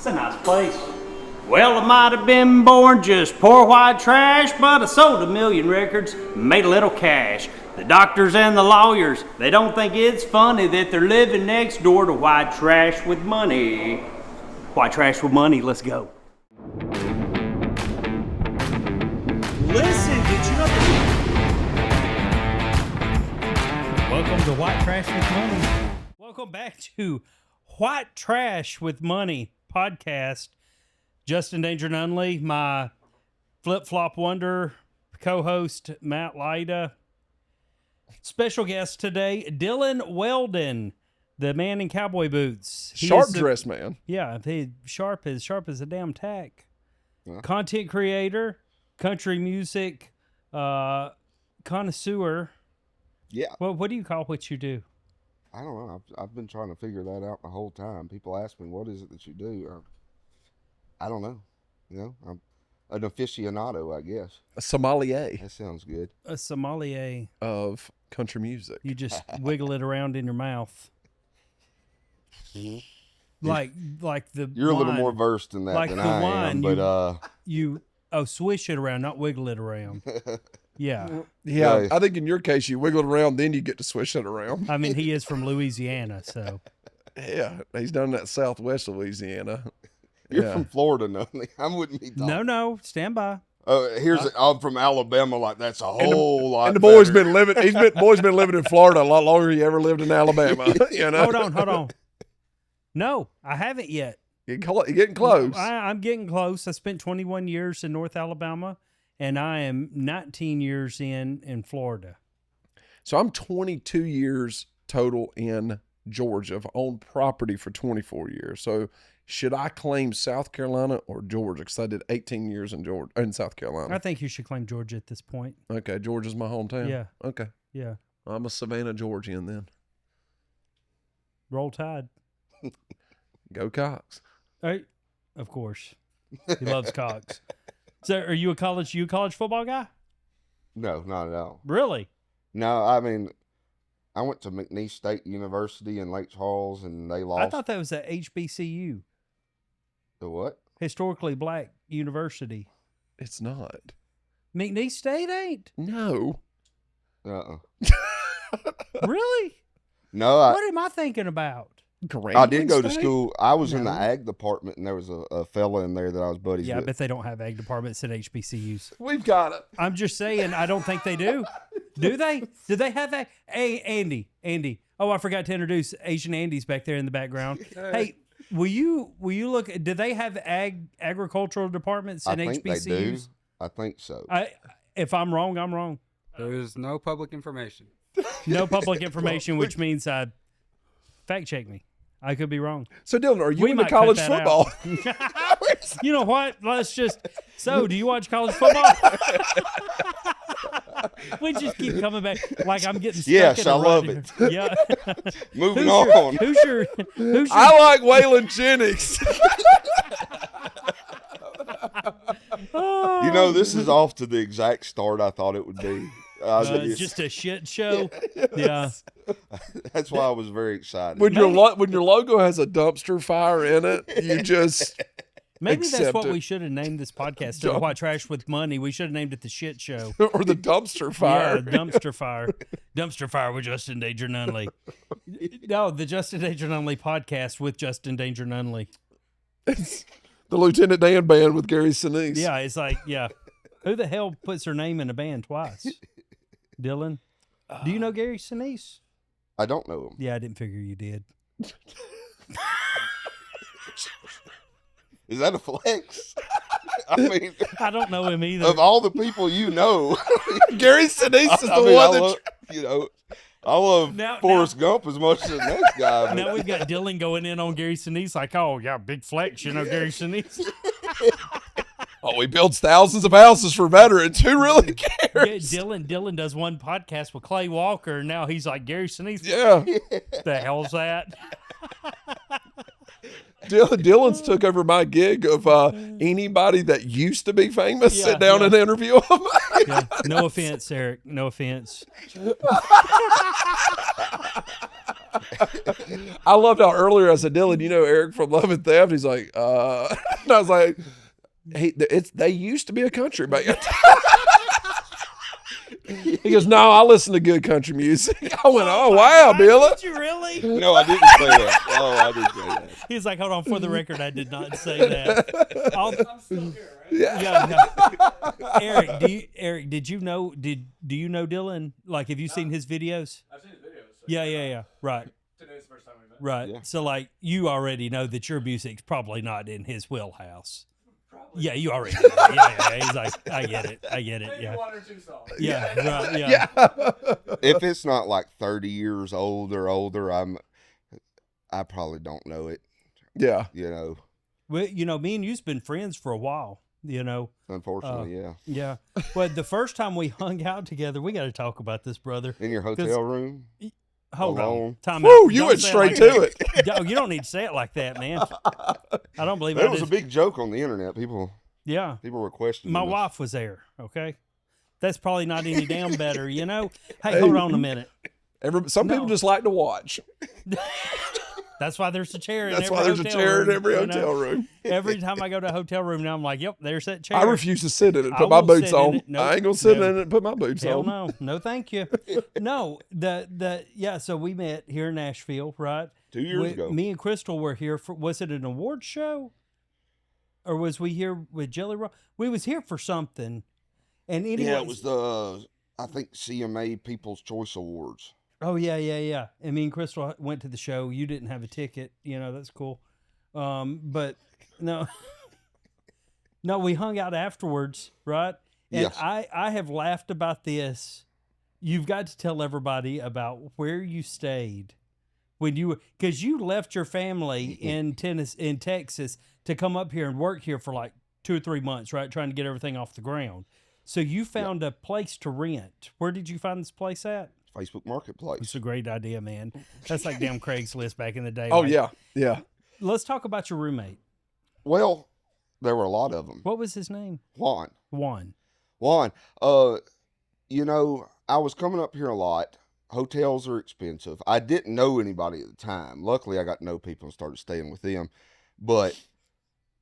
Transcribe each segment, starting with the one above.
It's a nice place. Well, I might have been born just poor white trash, but I sold 1 million records, made a little cash. The doctors and the lawyers, they don't think it's funny that they're living next door to white trash with money. White trash with money, let's go. Listen, did you know? Welcome to White Trash with Money. Welcome back to White Trash with Money podcast. Justin Danger Nunley, my flip-flop wonder, co-host Matt Lyda. Special guest today, Dillon Weldon, the man in cowboy boots. Sharp dress man. Yeah, he's sharp as a damn tack. Yeah. Content creator, country music connoisseur. Yeah. Well, what do you call what you do? I don't know. I've been trying to figure that out the whole time. People ask me, what is it that you do? I don't know. You know, I'm an aficionado, I guess. A sommelier. That sounds good. A sommelier of country music. You just wiggle it around in your mouth. Mm-hmm. Like the You're wine, a little more versed in that like than the I wine, am, but you swish it around, not wiggle it around. Yeah. Yeah, I think in your case you wiggle it around, then you get to swish it around. I mean, he is from Louisiana, so. Yeah, he's done that Southwest Louisiana. You're from Florida, Nunley. I wouldn't be talking. No, stand by. I'm from Alabama. Like that's a whole lot. And the boy's been living. Boy's been living in Florida a lot longer than he ever lived in Alabama. You know. Hold on. No, I haven't yet. You're getting close. I'm getting close. I spent 21 years in North Alabama, and I am 19 years in Florida. So I'm 22 years total in Georgia. I've owned property for 24 years. So should I claim South Carolina or Georgia? Because I did 18 years in South Carolina. I think you should claim Georgia at this point. Okay, Georgia's my hometown. Yeah. Okay. Yeah. I'm a Savannah, Georgian then. Roll Tide. Go Cox. Right. Of course. He loves Cox. So are you a college football guy? No, not at all. Really? No, I mean, I went to McNeese State University in Lake Charles, and they lost. I thought that was a HBCU. The what? Historically Black University. It's not. McNeese State ain't? No. Really? No. What am I thinking about? I did go to school. I was in the ag department, and there was a fella in there that I was buddies with. Yeah, I bet they don't have ag departments at HBCUs. We've got it. I'm just saying, I don't think they do. Do they? Do they have that? Hey, Andy. Oh, I forgot to introduce Asian Andy's back there in the background. Hey, will you look? Do they have agricultural departments in HBCUs? I think they do. I think so. If I'm wrong, I'm wrong. There's no public information. No public information, which means fact check me. I could be wrong. So, Dillon, are you into college football? You know what? So, do you watch college football? We just keep coming back like I'm getting stuck yes, in a I love it. Yeah. Moving on. Who's your I like Waylon Jennings. You know, this is off to the exact start I thought it would be. Just a shit show. Yeah. That's why I was very excited. When your logo has a dumpster fire in it, you just maybe that's what it. we should have named this podcast. To White Trash with Money. We should have named it the Shit Show or the Dumpster Fire. Yeah, Dumpster Fire. Dumpster Fire with Justin Danger Nunley. No, the Justin Danger Nunley podcast with Justin Danger Nunley. It's the Lieutenant Dan band with Gary Sinise. Yeah, it's like who the hell puts her name in a band twice? Dillon, do you know Gary Sinise? I don't know him. Yeah, I didn't figure you did. Is that a flex? I mean, I don't know him either. Of all the people you know, Gary Sinise is the one I love Forrest Gump as much as the next guy. Now we've got Dillon going in on Gary Sinise like, oh, yeah, big flex, Gary Sinise. Oh, he builds thousands of houses for veterans. Who really cares? Yeah, Dillon does one podcast with Clay Walker, and now he's like, Gary Sinise. Yeah. The hell's that? Dillon's took over my gig of anybody that used to be famous sit down and interview them. Yeah. No offense, Eric. No offense. I loved how earlier I said, Dillon, you know Eric from Love and Theft? He's like, and I was like, hey, they used to be a country band. He goes, no, I listen to good country music. I went, oh wow, Dillon. Did you really? No, I didn't say that. Oh, I didn't say that. He's like, hold on, for the record, I did not say that. I'm still here, right? Yeah. Eric, did you know? Do you know Dillon? Like, have you seen his videos? I've seen his videos. So Yeah. Right. Today's the first time we met. Right. Yeah. So, like, you already know that your music's probably not in his wheelhouse. Probably. Yeah, you already know. Yeah. He's like, I get it. Maybe Yeah. one or two songs. Yeah. Right. Yeah. If it's not like 30 years old or older, I probably don't know it. Yeah. You know, Well, you know, me and you's been friends for a while. You know. unfortunately, yeah. Yeah. Well, the first time we hung out together, we got to talk about this, brother. In your hotel room. Hold on. Alone. Time Woo, out. you Don't went say straight like to that. it. No, you don't need to say it like that, man. I don't believe There I was did. a big joke on the internet. People Yeah. were questioning. My us. wife was there, okay? That's probably not any damn better, you know? Hey, hold on a minute. Some people just like to watch. That's why there's a chair in That's every why there's a hotel chair room, in every you know? hotel room. Every time I go to a hotel room now, I'm like, yep, there's that chair. I refuse to sit in it and I put my won't boots sit in on. it. Nope. I ain't gonna sit No. in it and put my boots Hell on. no. No, thank you. No, yeah, so we met here in Nashville, right? 2 years ago. Me and Crystal were here for, was it an award show? Or was we here with Jelly Roll? We was here for something. And anyway, Yeah, it was the I think CMA People's Choice Awards. Oh yeah. And me and Crystal went to the show. You didn't have a ticket, you know, that's cool. But no, no, we hung out afterwards, right? And Yes. I have laughed about this. You've got to tell everybody about where you stayed when you, because you left your family in Texas to come up here and work here for like 2 or 3 months, right? Trying to get everything off the ground. So you found a place to rent. Where did you find this place at? Facebook Marketplace. It's a great idea, man. That's like damn Craigslist back in the day. Oh like- yeah. Let's talk about your roommate. Well, there were a lot of them. What was his name? Juan. Juan. You know, I was coming up here a lot. Hotels are expensive. I didn't know anybody at the time. Luckily, I got to know people and started staying with them. But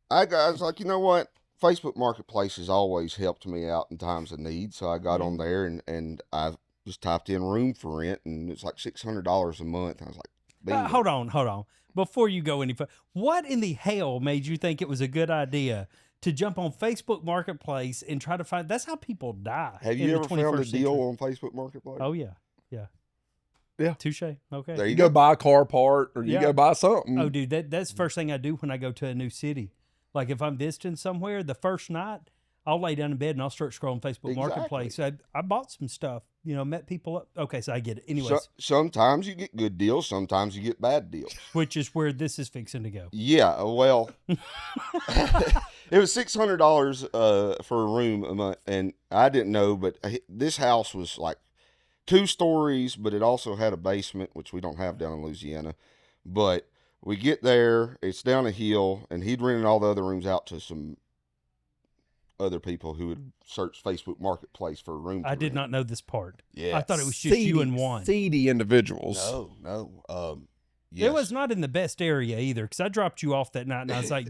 I was like, you know what? Facebook Marketplace has always helped me out in times of need. So I got on there and I just typed in room for rent, and it's like $600 a month. I was like, bingo. Hold on. Before you go any further, what in the hell made you think it was a good idea to jump on Facebook Marketplace and try to find? That's how people die. Have in you the ever found a 21st deal century. on Facebook Marketplace? Oh yeah. Yeah. Touche. Okay. There You you go go. buy a car part or you Yeah. go buy something. Oh, dude, that's the first thing I do when I go to a new city. Like if I'm visiting somewhere, the first night I'll lay down in bed and I'll start scrolling Facebook Exactly. Marketplace. I bought some stuff, you know, met people up. Okay, so I get it. Anyways, Sometimes you get good deals. Sometimes you get bad deals. which is where this is fixing to go. Yeah, well, it was $600 for a room a month, and I didn't know, but this house was like 2 stories, but it also had a basement, which we don't have down in Louisiana. But we get there, it's down a hill, and he'd rented all the other rooms out to some other people who would search Facebook Marketplace for a room. I to did rent. not know this part. Yeah, I thought it was just you and Juan. Seedy individuals. No. Yes. It was not in the best area either, because I dropped you off that night and I was like,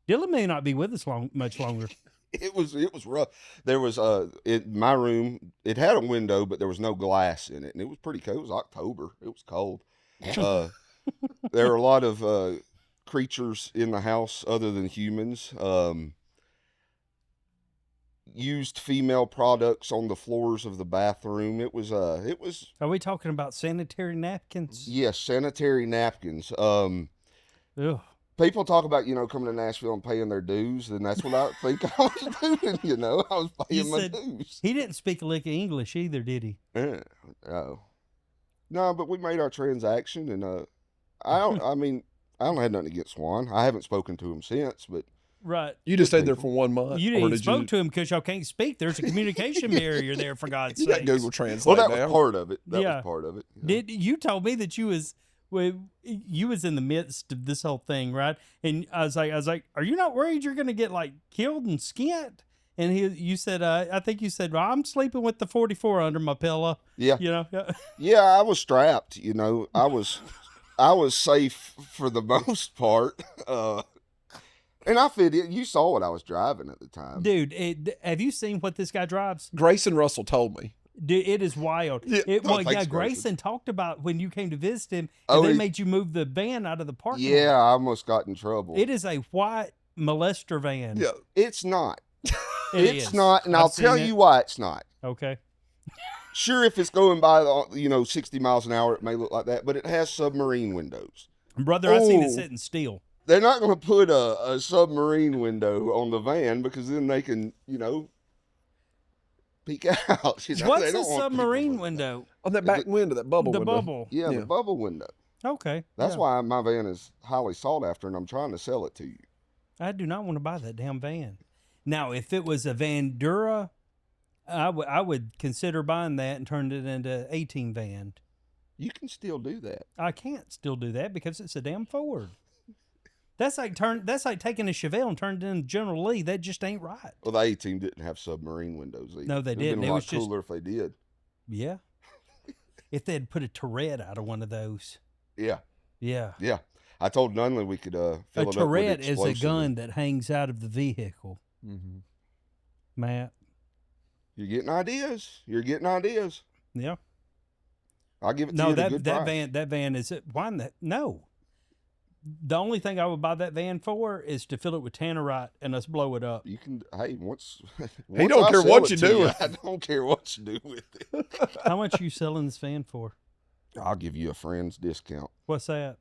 Dillon may not be with us much longer. It was rough. There was in my room. It had a window, but there was no glass in it, and it was pretty cold. It was October. It was cold. There were a lot of creatures in the house other than humans. Used female products on the floors of the bathroom. It was. Are we talking about sanitary napkins? Yes, sanitary napkins. Ugh. People talk about, coming to Nashville and paying their dues, and that's what I think I was doing, I was paying my said- dues. He didn't speak a lick of English either, did he? Yeah. Oh. No, but we made our transaction, and I don't have nothing against Juan. I haven't spoken to him since, but Right. You just stayed there for 1 month. You or didn't did spoke to him because y'all can't speak. There's a communication barrier there, for God's You sake. got Google Translate well, that now. was part of it. That Yeah. was part of it. Did you told me that you was in the midst of this whole thing, right? And I was like, are you not worried you're gonna get like killed and skint? And you said, I think you said, well, I'm sleeping with the 44 under my pillow. Yeah. You know? Yeah, I was strapped. You know, I was safe for the most part. And I fit it. You saw what I was driving at the time. Dude, have you seen what this guy drives? Grayson Russell told me. Dude, it is wild. Yeah. Oh, thanks, Grayson Grayson. talked about when you came to visit him, Oh, and they he- made you move the van out of the parking Yeah, lot. I almost got in trouble. It is a white molester van. Yeah. It's not. It It's is. not, and I've I'll tell seen it. you why it's not. Okay. Sure, if it's going by, 60 miles an hour, it may look like that, but it has submarine windows. Brother, I seen it Oh. sitting still. They're not going to put a submarine window on the van because then they can, peek out. You know, What's they a don't want submarine people- window? On that back window, that bubble The window. bubble. Yeah, Yeah. the bubble window. Okay. That's yeah. why my van is highly sought after, and I'm trying to sell it to you. I do not want to buy that damn van. Now, if it was a Vandura, I would consider buying that and turn it into 18 van. You can still do that. I can't still do that because it's a damn Ford. That's like taking a Chevelle and turning it into General Lee. That just ain't right. Well, the A-Team didn't have submarine windows either. No, they It'd didn't. Been It a lot was just- cooler if they did. Yeah. If they'd put a Tourette out of one of those. Yeah, Yeah. yeah. I told Nunley we could fill A it up with Tourette is a explosive. gun that hangs out of the vehicle, Mm-hmm. Matt. You're getting ideas. You're getting ideas. Yeah. I'll give it to No, you at a that good that price. van is it. Why that? No. The only thing I would buy that van for is to fill it with tannerite and us blow it up. You can. Hey, once He don't I care sell what it you to do with I don't care what you do with it. How much you selling this van for? I'll give you a friend's discount. What's that?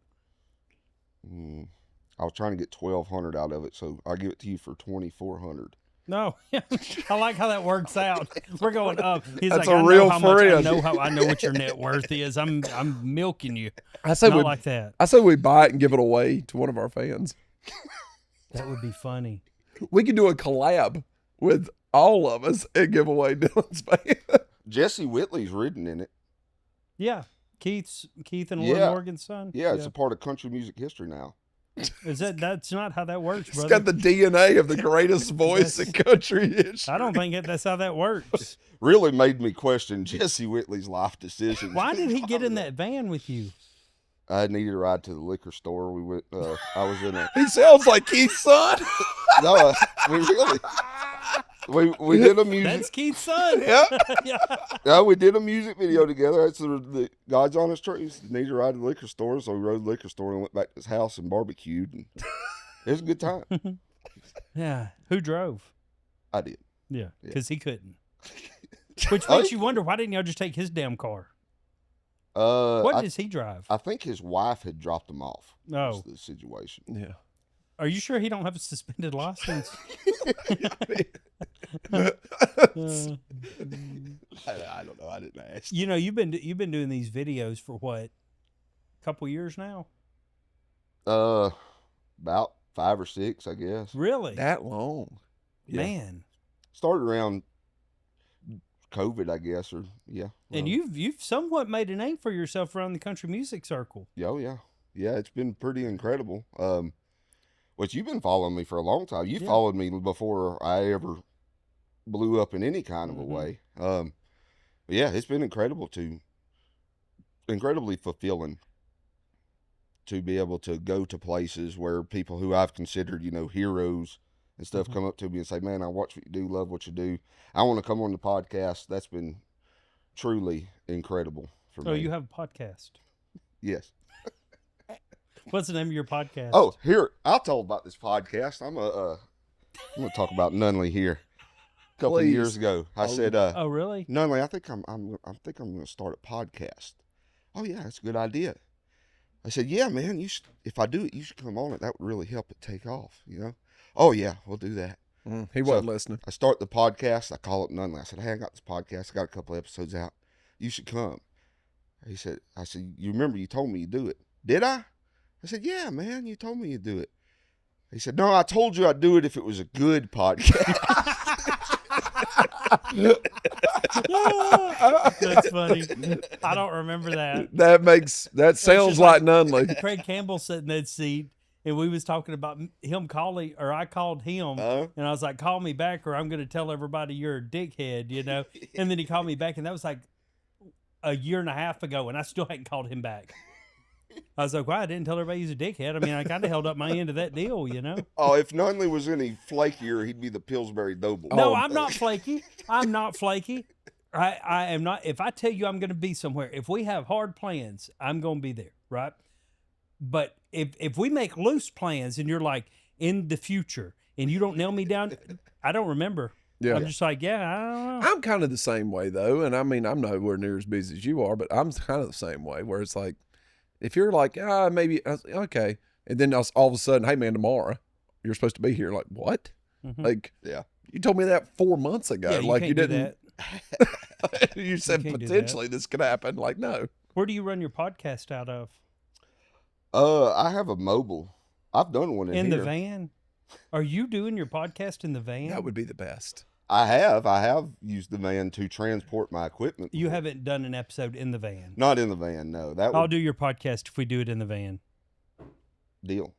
I was trying to get $1,200 out of it, so I'll give it to you for $2,400. No, I like how that works out. We're going up. He's That's like, a I real know how much. friend. I know what your net worth is. I'm milking you. I say Not we like that. I say we buy it and give it away to one of our fans. That would be funny. We could do a collab with all of us and give away Dillon's van. Jesse Whitley's ridden in it. Yeah, Keith and Yeah. Lord Morgan's son. Yeah, it's a part of country music history now. Is that's not how that works, It's brother? got the DNA of the greatest voice in country history. I don't think that's how that works. Really made me question Jesse Whitley's life decisions. Why did he get in that van with you? I needed a ride to the liquor store. We went. I was in a. He sounds like Keith's son. No, we really. We did a music. That's Keith's son. Yeah. Yeah. Yeah, we did a music video together. That's the God's Honest Truth. Needed to ride to the liquor store, so we rode to the liquor store and went back to his house and barbecued. And it was a good time. Yeah. Who drove? I did. Yeah, Yeah. because he couldn't. Which Oh, makes you wonder, why didn't y'all just take his damn car? What What does he drive? I think his wife had dropped him off. Oh. Was the situation. Yeah. Are you sure he don't have a suspended license? I don't know. I didn't ask. You know, you've been doing these videos for what? A couple years now? About 5 or 6, I guess. Really? That long. Yeah. Man. Started around COVID, I guess, or yeah. And you've somewhat made a name for yourself around the country music circle. Oh yeah, yeah. It's been pretty incredible. Which you've been following me for a long time. You Yeah. followed me before I ever blew up in any kind of a Mhm. way. But yeah, it's been incredibly fulfilling to be able to go to places where people who I've considered, heroes and stuff Mhm. come up to me and say, "Man, I watch what you do, love what you do. I want to come on the podcast." That's been truly incredible for me. Oh, you have a podcast. Yes. What's the name of your podcast? Oh, here, I'll tell about this podcast. I'm gonna talk about Nunley here. A couple of Please. years ago, I said, Oh, really? Nunley, I think I'm gonna start a podcast. Oh yeah, that's a good idea. I said, yeah, man, if I do it, you should come on it. That would really help it take off, Oh yeah, we'll do that. He wasn't listening. I start the podcast. I call up Nunley. I said, hey, I got this podcast. I got a couple episodes out. You should come. I said, you remember you told me you'd do it. Did I? I said, yeah, man, you told me you'd do it. He said, no, I told you I'd do it if it was a good podcast. That's funny. I don't remember that. That sounds just like Nunley. Craig Campbell sat in that seat, and we was talking about him calling, or I called him, and I was like, "Call me back, or I'm going to tell everybody you're a dickhead," you know. And then he called me back, and that was like a year and a half ago, and I still hadn't called him back. I was like, "Why? I didn't tell everybody he's a dickhead." I mean, I kind of held up my end of that deal, you know. Oh, if Nunley was any flakier, he'd be the Pillsbury Doughboy. No, I'm not flaky. I'm not flaky. I am not. If I tell you I'm going to be somewhere, if we have hard plans, I'm going to be there, right? But if we make loose plans and you're like in the future and you don't nail me down, I don't remember. Yeah. I'm just like, yeah, I don't know. I'm kind of the same way though, and I mean, I'm nowhere near as busy as you are, but I'm kind of the same way. Where it's like, if you're like, maybe okay, and then all of a sudden, hey man, tomorrow you're supposed to be here. Like what? Mhm. Like, Yeah. you told me that 4 months ago. Yeah, like can't you do didn't. that. You said can't do that. potentially this could happen. Like no. Where do you run your podcast out of? I have a mobile. I've done one in the here. van? Are you doing your podcast in the van? That would be the best. I have used the van to transport my equipment. You before. haven't done an episode in the van. Not in the van, no. That I'll would do your podcast if we do it in the van. deal.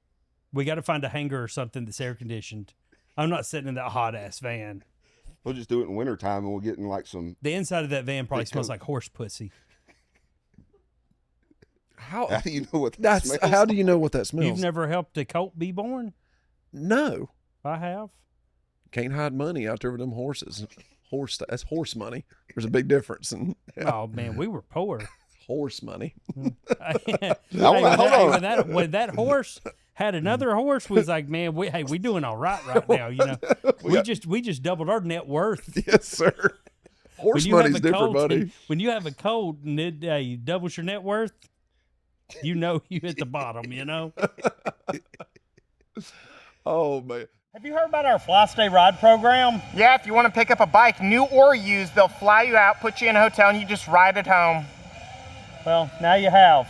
We got to find a hangar or something that's air conditioned. I'm not sitting in that hot ass van. We'll just do it in wintertime and we'll get in like some. The inside of that van probably Big smells coat. like horse pussy. How How do you know what that smells how like? do you know what that smells? You've never helped a colt be born? No. I have. Can't hide money out there with them horses. That's horse money. There's a big difference in Oh man, we were poor. horse money. Hey, Hold on. when that horse had another horse, was like, man, we doing all right now. You know, we just doubled our net worth. Yes, sir. Horse When you have money's a different, colt, buddy. when you have a cold and it you doubles your net worth, you know you hit the bottom. You know. Oh man. Have you heard about our Fly Stay Ride program? Yeah, if you want to pick up a bike, new or used, they'll fly you out, put you in a hotel, and you just ride it home. Well, now you have.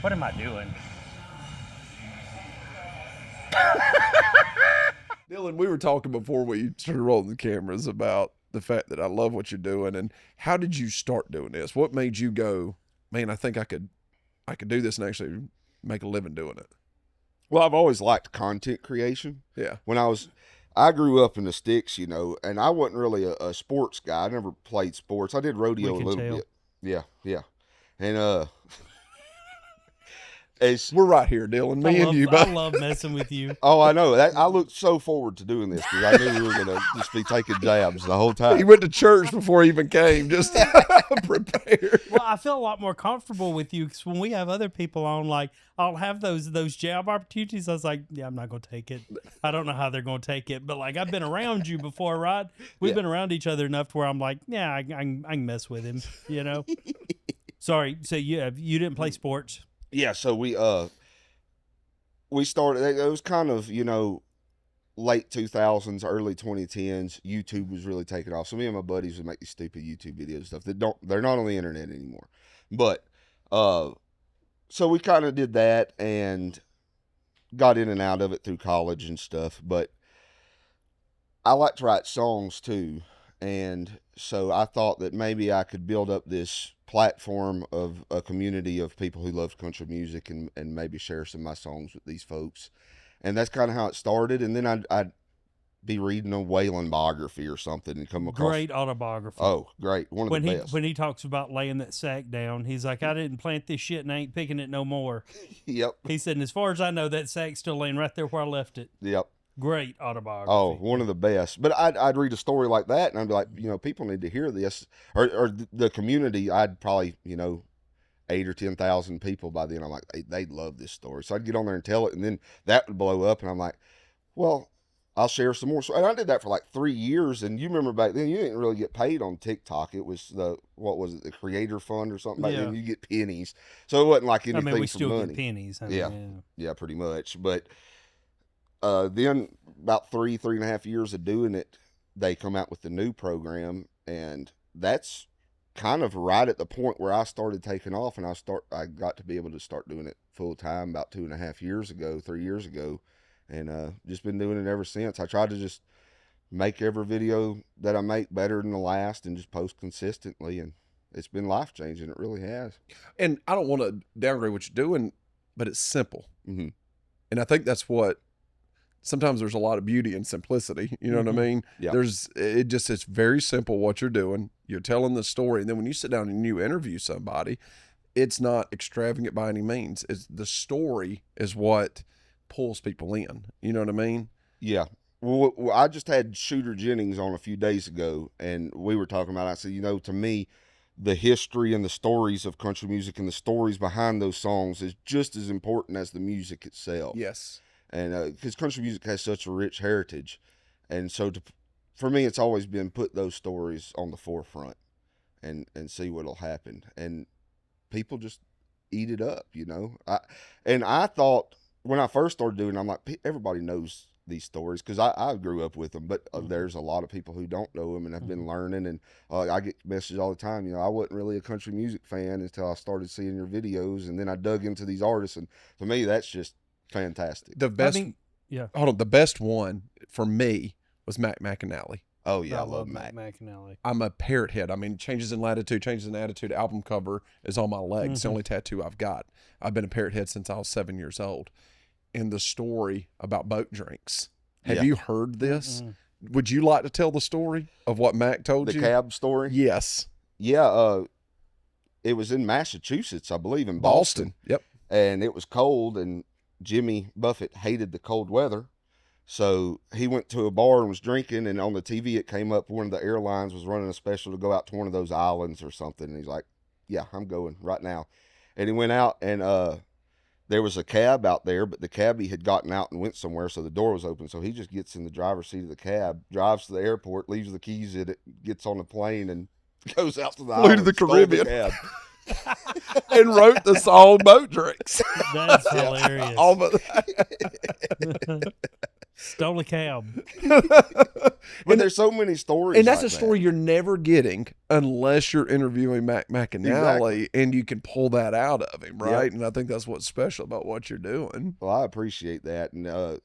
What am I doing? Dillon, we were talking before we started rolling the cameras about the fact that I love what you're doing, and how did you start doing this? What made you go, man, I think I could do this and actually make a living doing it? Well, I've always liked content creation. Yeah. I grew up in the sticks, you know, and I wasn't really a sports guy. I never played sports. I did rodeo We a can little tell. bit. Yeah. And it's We're right here, Dillon. Me and you, I but love messing with you. oh, I know that. I looked so forward to doing this because I knew we were gonna just be taking jabs the whole he time. went to church before he even came, just prepared. Well, I feel a lot more comfortable with you because when we have other people on, like I'll have those jab opportunities. I was like, yeah, I'm not gonna take it. I don't know how they're gonna take it, but like I've been around you before, right? We've been around each other enough to where I'm like, yeah, I can mess with him, you know. Sorry, so you didn't play sports? Yeah, so we started. It was kind of, you know, late 2000s, early 2010s. YouTube was really taking off. So me and my buddies would make these stupid YouTube videos and stuff they're not on the internet anymore. But so we kind of did that and got in and out of it through college and stuff. But I like to write songs too, and so I thought that maybe I could build up this platform of a community of people who love country music and maybe share some of my songs with these folks. And that's kind of how it started. And then I'd be reading a Waylon biography or something and come across. Great autobiography. Oh, great. One of when the he best. when he talks about laying that sack down, he's like, I didn't plant this shit and I ain't picking it no more. Yep. He said, and as far as I know, that sack's still laying right there where I left it. Yep. Great autobiography. Oh, one of the best. But I'd read a story like that and I'd be like, you know, people need to hear this. Or the community, I'd probably, you know, 8 or 10,000 people by then. I'm like, they'd love this story. So I'd get on there and tell it, and then that would blow up. And I'm like, well, I'll share some more. So, and I did that for like 3 years. And you remember back then, you didn't really get paid on TikTok. It was the Creator Fund or something back then. You get pennies. So it wasn't like anything I mean, we for still money. get pennies. I Yeah. mean, Yeah, pretty much. But then about 3.5 years of doing it, they come out with the new program, and that's kind of right at the point where I started taking off, and I got to be able to start doing it full time about 3 years ago, and just been doing it ever since. I try to just make every video that I make better than the last, and just post consistently, and it's been life changing. It really has. And I don't want to downgrade what you're doing, but it's simple. Mm-hmm. And I think that's what sometimes there's a lot of beauty in simplicity. You know what I mean? Yeah. It's very simple what you're doing. You're telling the story. And then when you sit down and you interview somebody, it's not extravagant by any means. It's the story is what pulls people in. You know what I mean? Yeah. Well, I just had Shooter Jennings on a few days ago, and we were talking about, I said, to me, the history and the stories of country music and the stories behind those songs is just as important as the music itself. Yes. And because country music has such a rich heritage. And so for me, it's always been put those stories on the forefront and see what'll happen. And people just eat it up, I thought when I first started doing it, I'm like, everybody knows these stories because I grew up with them, but there's a lot of people who don't know them and have been learning. And I get messages all the time. I wasn't really a country music fan until I started seeing your videos, and then I dug into these artists. And to me, that's just fantastic. The best, hold on, the best one for me was Mac McAnally. Oh yeah, I I love Mac Mac. McAnally. I'm a parrot head. I mean, Changes in Latitude, Changes in Attitude album cover is on my leg. It's the Mhm. only tattoo I've got. I've been a parrot head since I was 7 years old. And the story about boat drinks. Have Yeah. you heard this? Mm-mm. Would you like to tell the story of what Mac told The you? cab story. Yes. Yeah. It was in Massachusetts, I believe, in Boston. Yep. And it was cold, and Jimmy Buffett hated the cold weather. So he went to a bar and was drinking, and on the TV it came up one of the airlines was running a special to go out to one of those islands or something. And he's like, yeah, I'm going right now. And he went out, and there was a cab out there, but the cabbie had gotten out and went somewhere, so the door was open. So he just gets in the driver's seat of the cab, drives to the airport, leaves the keys in it, gets on the plane, and goes out to the Flew to island, the stole Caribbean. cab. And wrote the song Boat Drinks. That's hilarious. Stole a cab. But there's so many stories. And that's like a story you're never getting unless you're interviewing Mac McAnally, Exactly. and you can pull that out of him, right? Yep. And I think that's what's special about what you're doing. Well, I appreciate that. And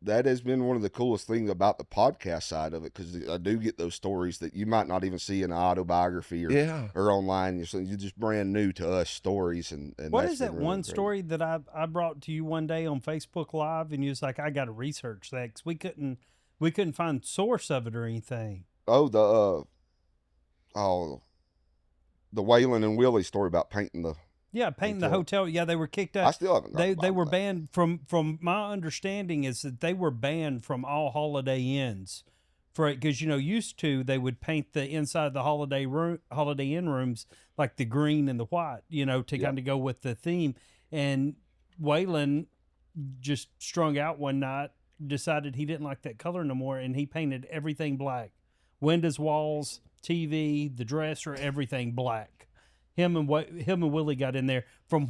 that has been one of the coolest things about the podcast side of it, because I do get those stories that you might not even see in an autobiography or online. You're just brand new to us stories. And What that's is that been really one great. story that I brought to you one day on Facebook Live, and you was like, I got to research that because we couldn't find source of it or anything. Oh, the Waylon and Willie story about painting the. Yeah, painting the hotel. Yeah, they were kicked I out. still haven't. They were banned from my understanding is that they were banned from all Holiday Inns for it because used to they would paint the inside of the Holiday Inn rooms like the green and the white to kind of go with the theme. And Waylon just strung out one night, decided he didn't like that color no more, and he painted everything black, windows, walls, TV, the dresser, everything black. Him and Willie got in there. From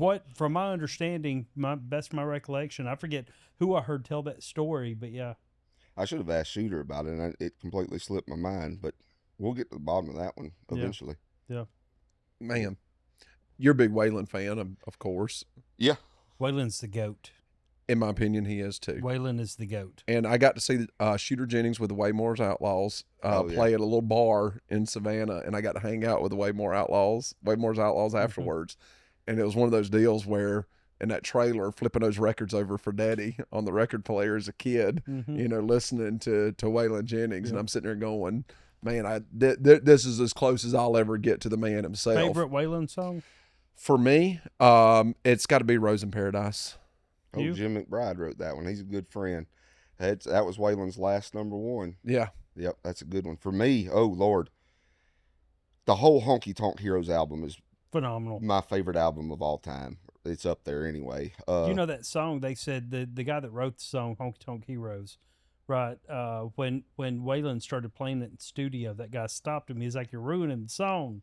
my understanding, my recollection, I forget who I heard tell that story, but yeah. I should have asked Shooter about it, and it completely slipped my mind. But we'll get to the bottom of that one eventually. Yeah. Man, you're a big Waylon fan, of course. Yeah. Waylon's the GOAT. In my opinion, he is too. Waylon is the GOAT. And I got to see Shooter Jennings with the Waymore's Outlaws play at a little bar in Savannah, and I got to hang out with the Waymore's Outlaws afterwards. And it was one of those deals where in that trailer, flipping those records over for Daddy on the record player as a kid, listening to Waylon Jennings, and I'm sitting there going, man, this is as close as I'll ever get to the man himself. Favorite Waylon song? For me, it's got to be Rose in Paradise. Oh, Jim McBride wrote that one. He's a good friend. That was Waylon's last number one. Yeah. Yep, that's a good one. For me, oh, Lord, the whole Honky Tonk Heroes album is Phenomenal. my favorite album of all time. It's up there anyway. That song, they said the guy that wrote the song, Honky Tonk Heroes, right, when Waylon started playing it in the studio, that guy stopped him. He's like, you're ruining the song.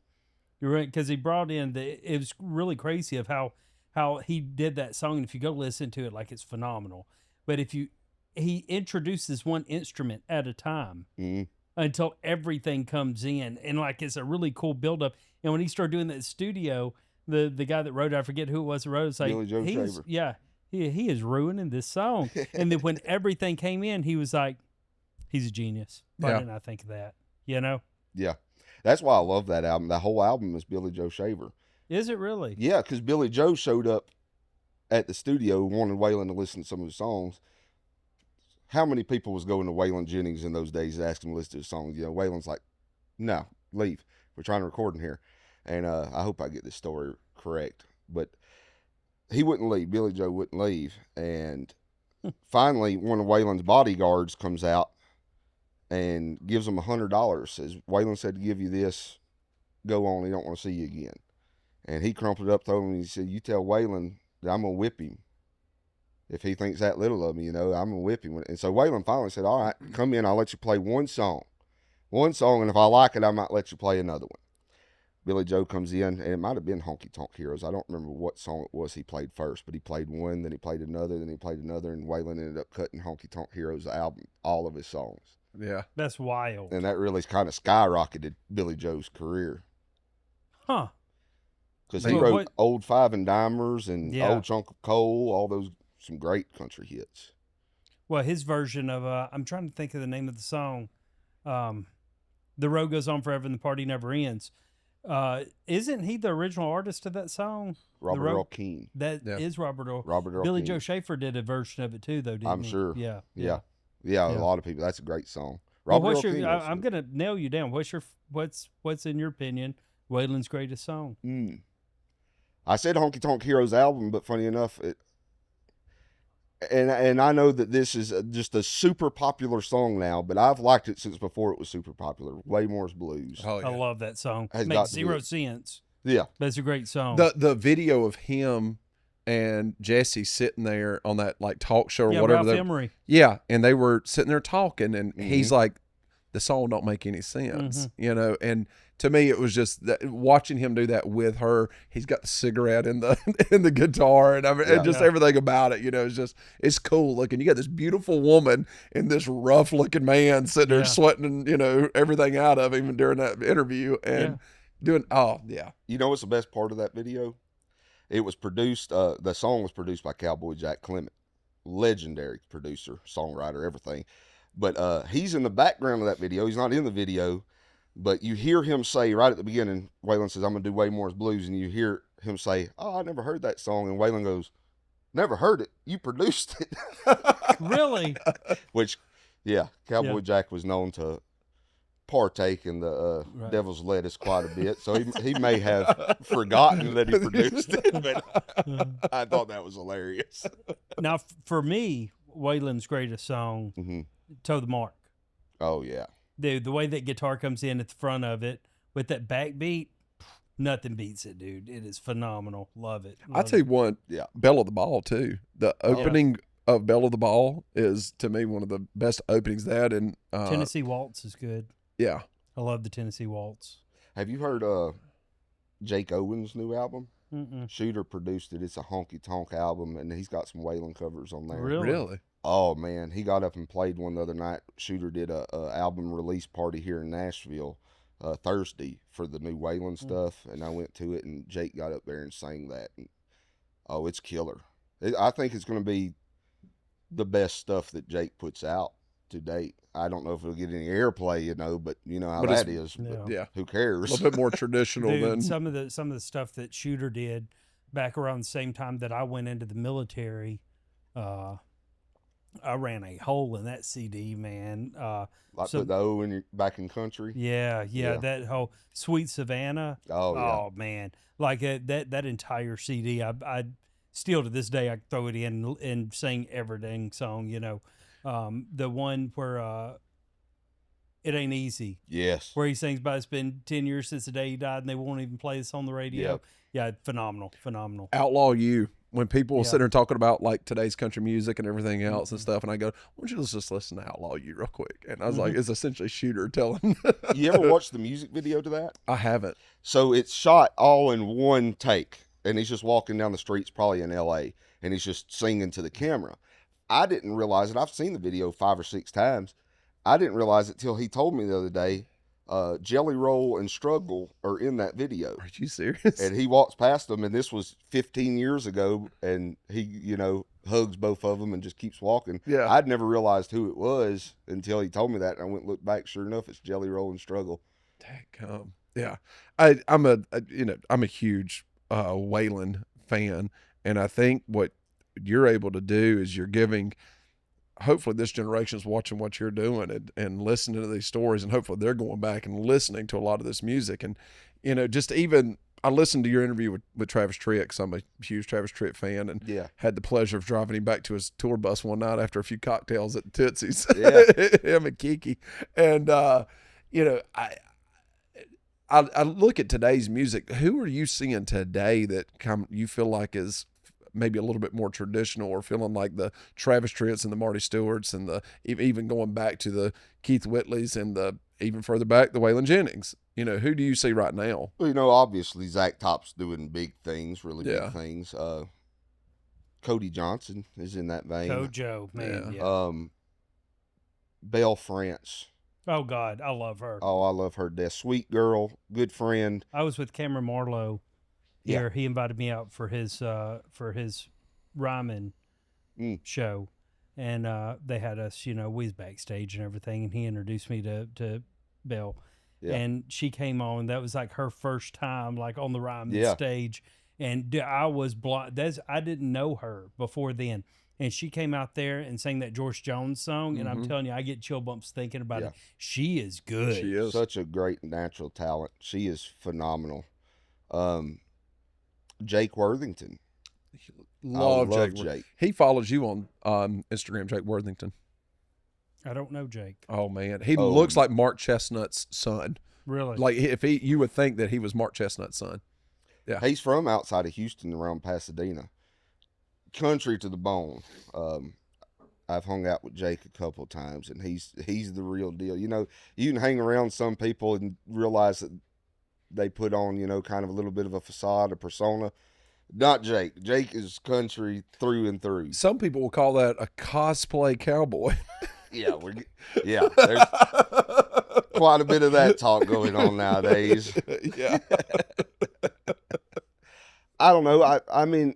You're right, because he brought in it was really crazy of how he did that song, and if you go listen to it, like, it's phenomenal. But he introduces one instrument at a time until everything comes in, and like it's a really cool buildup. And when he started doing that in the studio, the guy that wrote it, I forget who it was that wrote it, was like, Billy Joe Shaver. yeah, he is ruining this song. And then when everything came in, he was like, he's a genius. Why didn't I think of that? Yeah. That's why I love that album. That whole album is Billy Joe Shaver. Is it really? Yeah, because Billy Joe showed up at the studio, wanted Waylon to listen to some of his songs. How many people was going to Waylon Jennings in those days to ask him to listen to his songs? You know, Waylon's like, no, leave. We're trying to record in here. And I hope I get this story correct. But he wouldn't leave. Billy Joe wouldn't leave. And finally, one of Waylon's bodyguards comes out and gives him $100. Says, Waylon said to give you this. Go on. He don't want to see you again. And he crumpled it up, told him, he said, you tell Waylon that I'm going to whip him. If he thinks that little of me, you know, I'm going to whip him. And so Waylon finally said, all right, come in. I'll let you play one song. One song, and if I like it, I might let you play another one. Billy Joe comes in, and it might have been Honky Tonk Heroes. I don't remember what song it was he played first, but he played one, then he played another, then he played another, and Waylon ended up cutting Honky Tonk Heroes album, all of his songs. Yeah. That's wild. And that really kind of skyrocketed Billy Joe's career. Huh. Because he Well, wrote what- Old Five and Dimers and Yeah. Old Chunk of Coal, all those, some great country hits. Well, his version of I'm trying to think of the name of the song. The road goes on forever and the party never ends. Isn't he the original artist of that song? Robert road- Earl Keen. That is Yeah. Robert Earl. Robert Earl Billy Keen. Joe Shaver did a version of it too, though, didn't I'm he? sure. Yeah. Yeah. A Yeah. lot of people. That's a great song. Well, Robert what's Earl your? Keen. I'm gonna nail you down. What's in your opinion Waylon's greatest song? I said Honky Tonk Heroes album, but funny enough, and I know that this is just a super popular song now, but I've liked it since before it was super popular. Waymore's Blues. Oh, yeah. I love that song. Has got Makes to be zero it. sense, Yeah. but it's a great song. The video of him and Jesse sitting there on that like talk show or yeah, whatever. Ralph they- Emery. Yeah, and they were sitting there talking, and Mm-hmm. he's like, "The song don't make any sense," you know. And to me, it was just that, watching him do that with her. He's got the cigarette in the in the guitar, and I mean, and just everything about it. You know, it's cool looking. You got this beautiful woman and this rough looking man sitting there sweating, you know, everything out of him during that interview and doing. Oh yeah, You know what's the best part of that video? It was produced, the song was produced by Cowboy Jack Clement. Legendary producer, songwriter, everything. But he's in the background of that video. He's not in the video, but you hear him say right at the beginning, Waylon says, I'm going to do Waymore's Blues. And you hear him say, oh, I never heard that song. And Waylon goes, never heard it. You produced it. Really? Which, yeah, Cowboy Jack was known to partake in the devil's lettuce quite a bit. So he may have forgotten that he produced it, but I thought that was hilarious. Now, for me, Waylon's greatest song, Toe the Mark. Oh, yeah. Dude, the way that guitar comes in at the front of it with that backbeat, nothing beats it, dude. It is phenomenal. Love it. I tell you what, Bell of the Ball too. The opening of Bell of the Ball is to me one of the best openings. That and Tennessee Waltz is good. Yeah, I love the Tennessee Waltz. Have you heard Jake Owen's new album? Mm-mm. Shooter produced it. It's a honky tonk album, and he's got some Waylon covers on there. Really? Oh man, he got up and played one the other night. Shooter did a album release party here in Nashville Thursday for the new Waylon stuff, and I went to it, and Jake got up there and sang that. And, oh, it's killer. I think it's going to be the best stuff that Jake puts out to date. I don't know if it'll get any airplay, you know, but you know how But it's- that is. But yeah, who a cares? little bit more traditional Dude, than some of the stuff that Shooter did back around the same time that I went into the military. I ran a hole in that CD, man. Like so- put the O in your back in country. Yeah, Yeah. that whole Sweet Savannah. Oh yeah. Oh man, like that entire CD. I still to this day I throw it in and sing every dang song. You know, the one where It Ain't Easy, Yes. where he sings about it's been 10 years since the day he died and they won't even play this on the radio. Yep. Yeah, phenomenal. Outlaw You. When people Yeah. sit there talking about like today's country music and everything else and stuff, and I go, "Why don't you just listen to Outlaw You real quick?" And I was like, "It's essentially Shooter telling." You ever watched the music video to that? I haven't. So it's shot all in one take, and he's just walking down the streets, probably in L.A., and he's just singing to the camera. I didn't realize it. I've seen the video 5 or 6 times. I didn't realize it till he told me the other day. Jelly Roll and Struggle are in that video. Are you serious? And he walks past them, and this was 15 years ago, and he, you know, hugs both of them and just keeps walking. Yeah. I'd never realized who it was until he told me that, and I went and looked back. Sure enough, it's Jelly Roll and Struggle. Yeah, I'm a huge Waylon fan, and I think what you're able to do is you're giving. Hopefully, this generation is watching what you're doing and listening to these stories, and hopefully they're going back and listening to a lot of this music. And just even I listened to your interview with Travis Tritt, because I'm a huge Travis Tritt fan, and had the pleasure of driving him back to his tour bus one night after a few cocktails at Tootsie's. Him and Kiki, and I look at today's music. Who are you seeing today that you feel like is maybe a little bit more traditional, or feeling like the Travis Tritts and the Marty Stewarts and the even going back to the Keith Whitleys and the even further back the Waylon Jennings? Who do you see right now? Well, obviously Zach Top's doing big things, really big things. Cody Johnson is in that vein. Kojo, man. Yeah. Belle France. Oh God, I love her. Oh, I love her. Death. Sweet girl, good friend. I was with Cameron Marlowe. Yeah. He invited me out for his rhyming show, and they had us, we was backstage and everything, and he introduced me to Belle, and she came on. That was like her first time, like on the rhyming stage, and I was blind. I didn't know her before then, and she came out there and sang that George Jones song, and I'm telling you, I get chill bumps thinking about it. She is good. She is such a great natural talent. She is phenomenal. Jake Worthington. Love Jake. He follows you on Instagram, Jake Worthington. I don't know Jake. Oh man, he looks like Mark Chestnut's son. Really? Like you would think that he was Mark Chestnut's son. Yeah, he's from outside of Houston, around Pasadena. Country to the bone. I've hung out with Jake a couple of times, and he's the real deal. You can hang around some people and realize that they put on, kind of a little bit of a facade, a persona. Not Jake. Jake is country through and through. Some people will call that a cosplay cowboy. There's quite a bit of that talk going on nowadays. Yeah. I don't know. I mean,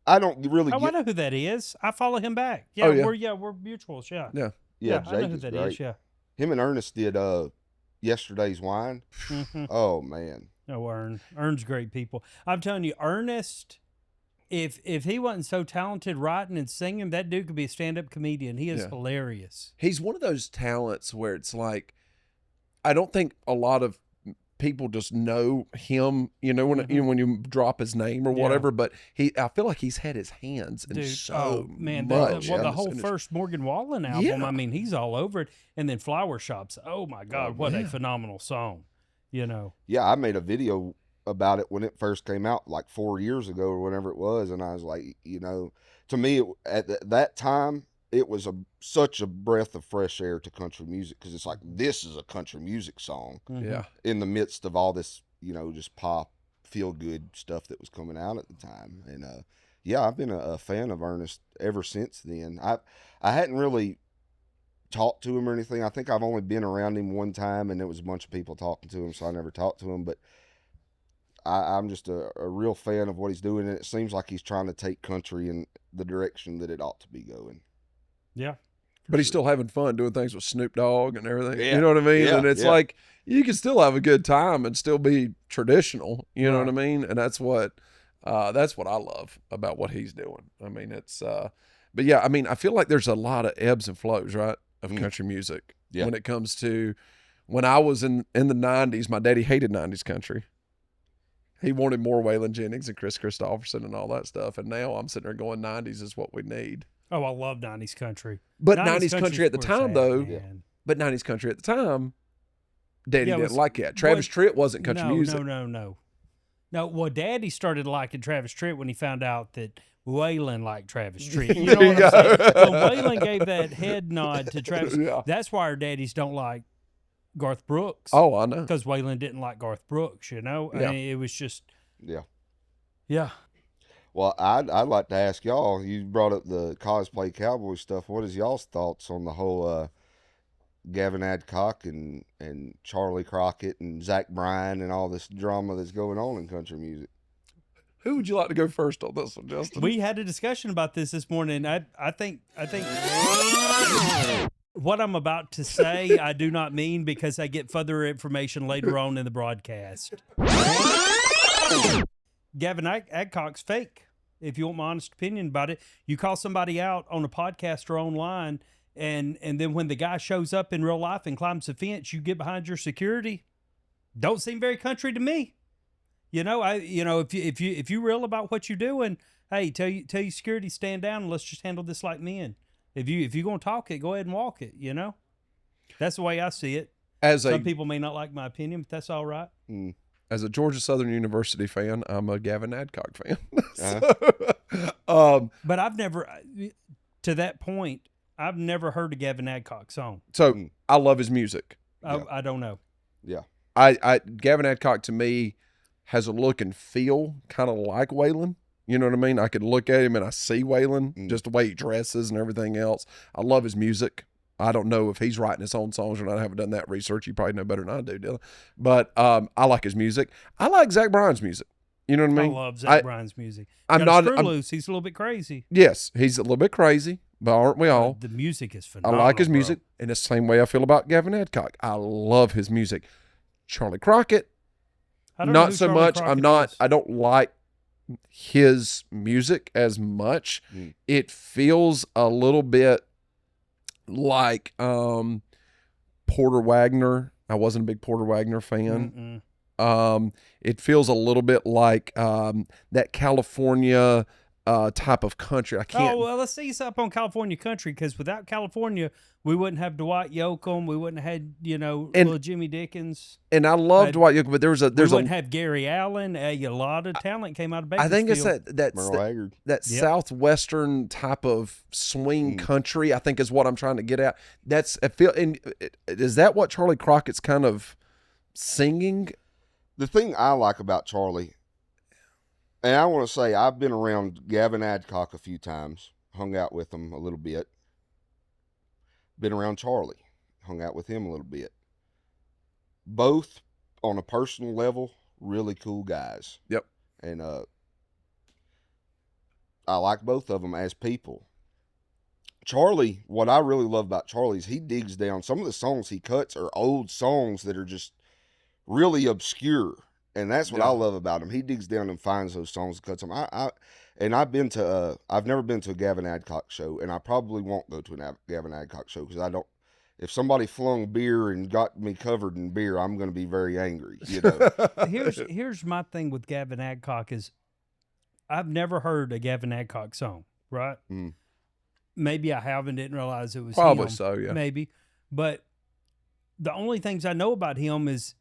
I don't really. I know who that is. I follow him back. Yeah, we're mutuals. Yeah. Yeah. Jake I know who is that great. is. Yeah. Him and Ernest did Yesterday's Wine. Mm-hmm. Oh man. Oh, Ern's great people. I'm telling you, Ernest, if he wasn't so talented writing and singing, that dude could be a stand-up comedian. He is hilarious. He's one of those talents where it's like, I don't think a lot of people just know him, when you drop his name or whatever, but I feel like he's had his hands in the whole first Morgan Wallen album, I mean, he's all over it. And then Flower Shops. Oh my God, what a phenomenal song. Yeah, I made a video about it when it first came out, like 4 years ago or whatever it was, and I was like, to me at that time it was such a breath of fresh air to country music, because it's like, this is a country music song, in the midst of all this, just pop, feel good stuff that was coming out at the time, and I've been a fan of Ernest ever since then. I hadn't really talked to him or anything. I think I've only been around him one time, and there was a bunch of people talking to him, so I never talked to him. But I'm just a real fan of what he's doing, and it seems like he's trying to take country in the direction that it ought to be going. Yeah. But he's still having fun doing things with Snoop Dogg and everything. Yeah. You know what I mean? Yeah, and it's like, you can still have a good time and still be traditional. You know what I mean? And that's what I love about what he's doing. I mean, it's but yeah, I mean, I feel like there's a lot of ebbs and flows, right, of country music. Yeah. When it comes to, when I was in the 90s, my daddy hated 90s country. He wanted more Waylon Jennings and Chris Christopherson and all that stuff. And now I'm sitting there going, 90s is what we need. Oh, I love 90s country. But 90s country at the time, though. But 90s country at the time, Daddy didn't like that. Travis Tritt wasn't country music. No. Well, Daddy started liking Travis Tritt when he found out that Waylon liked Travis Tritt. You know what I'm saying? When Waylon gave that head nod to Travis, that's why our daddies don't like Garth Brooks. Oh, I know. Because Waylon didn't like Garth Brooks, I mean, it was just... Yeah. Well, I'd like to ask y'all, you brought up the cosplay cowboy stuff. What is y'all's thoughts on the whole Gavin Adcock and Charlie Crockett and Zach Bryan and all this drama that's going on in country music? Who would you like to go first on this one, Justin? We had a discussion about this morning. I think What I'm about to say, I do not mean, because I get further information later on in the broadcast. Gavin Adcock's fake. If you want my honest opinion about it, you call somebody out on a podcast or online, and then when the guy shows up in real life and climbs the fence, you get behind your security. Don't seem very country to me. If you real about what you're doing, hey, tell your security, stand down and let's just handle this like men. If you're gonna talk it, go ahead and walk it. That's the way I see it. Some people may not like my opinion, but that's all right. As a Georgia Southern University fan, I'm a Gavin Adcock fan. But I've never, to that point, I've never heard a Gavin Adcock song. So I love his music. I don't know. Yeah. Gavin Adcock to me has a look and feel kind of like Waylon. You know what I mean? I could look at him and I see Waylon, just the way he dresses and everything else. I love his music. I don't know if he's writing his own songs or not. I haven't done that research. You probably know better than I do, Dillon. But I like his music. I like Zach Bryan's music. You know what I mean? I love Zach Bryan's music. I'm loose. He's a little bit crazy. Yes, he's a little bit crazy, but aren't we all? The music is phenomenal. I like his music, and it's the same way I feel about Gavin Adcock. I love his music. Charlie Crockett, not so much. I don't like his music as much. It feels a little bit like Porter Wagner. I wasn't a big Porter Wagner fan. It feels a little bit like that California type of country. I can't. Oh, well, let's see up on California country, because without California, we wouldn't have Dwight Yoakam. We wouldn't have had, little Jimmy Dickens. And I love Dwight Yoakam, but we wouldn't have Gary Allen. A lot of talent came out of Bakersfield. I think it's that southwestern type of swing country, I think, is what I'm trying to get at. Is that what Charlie Crockett's kind of singing? The thing I like about Charlie, and I want to say I've been around Gavin Adcock a few times, hung out with him a little bit. Been around Charlie, hung out with him a little bit. Both, on a personal level, really cool guys. Yep. And I like both of them as people. Charlie, what I really love about Charlie is he digs down. Some of the songs he cuts are old songs that are just really obscure. And that's what I love about him. He digs down and finds those songs and cuts them. I've been to I've never been to a Gavin Adcock show, and I probably won't go to a Gavin Adcock show because I don't. If somebody flung beer and got me covered in beer, I'm going to be very angry. Here's my thing with Gavin Adcock is, I've never heard a Gavin Adcock song. Right? Maybe I haven't. Didn't realize it was probably him. So. Yeah. Maybe, but the only things I know about him is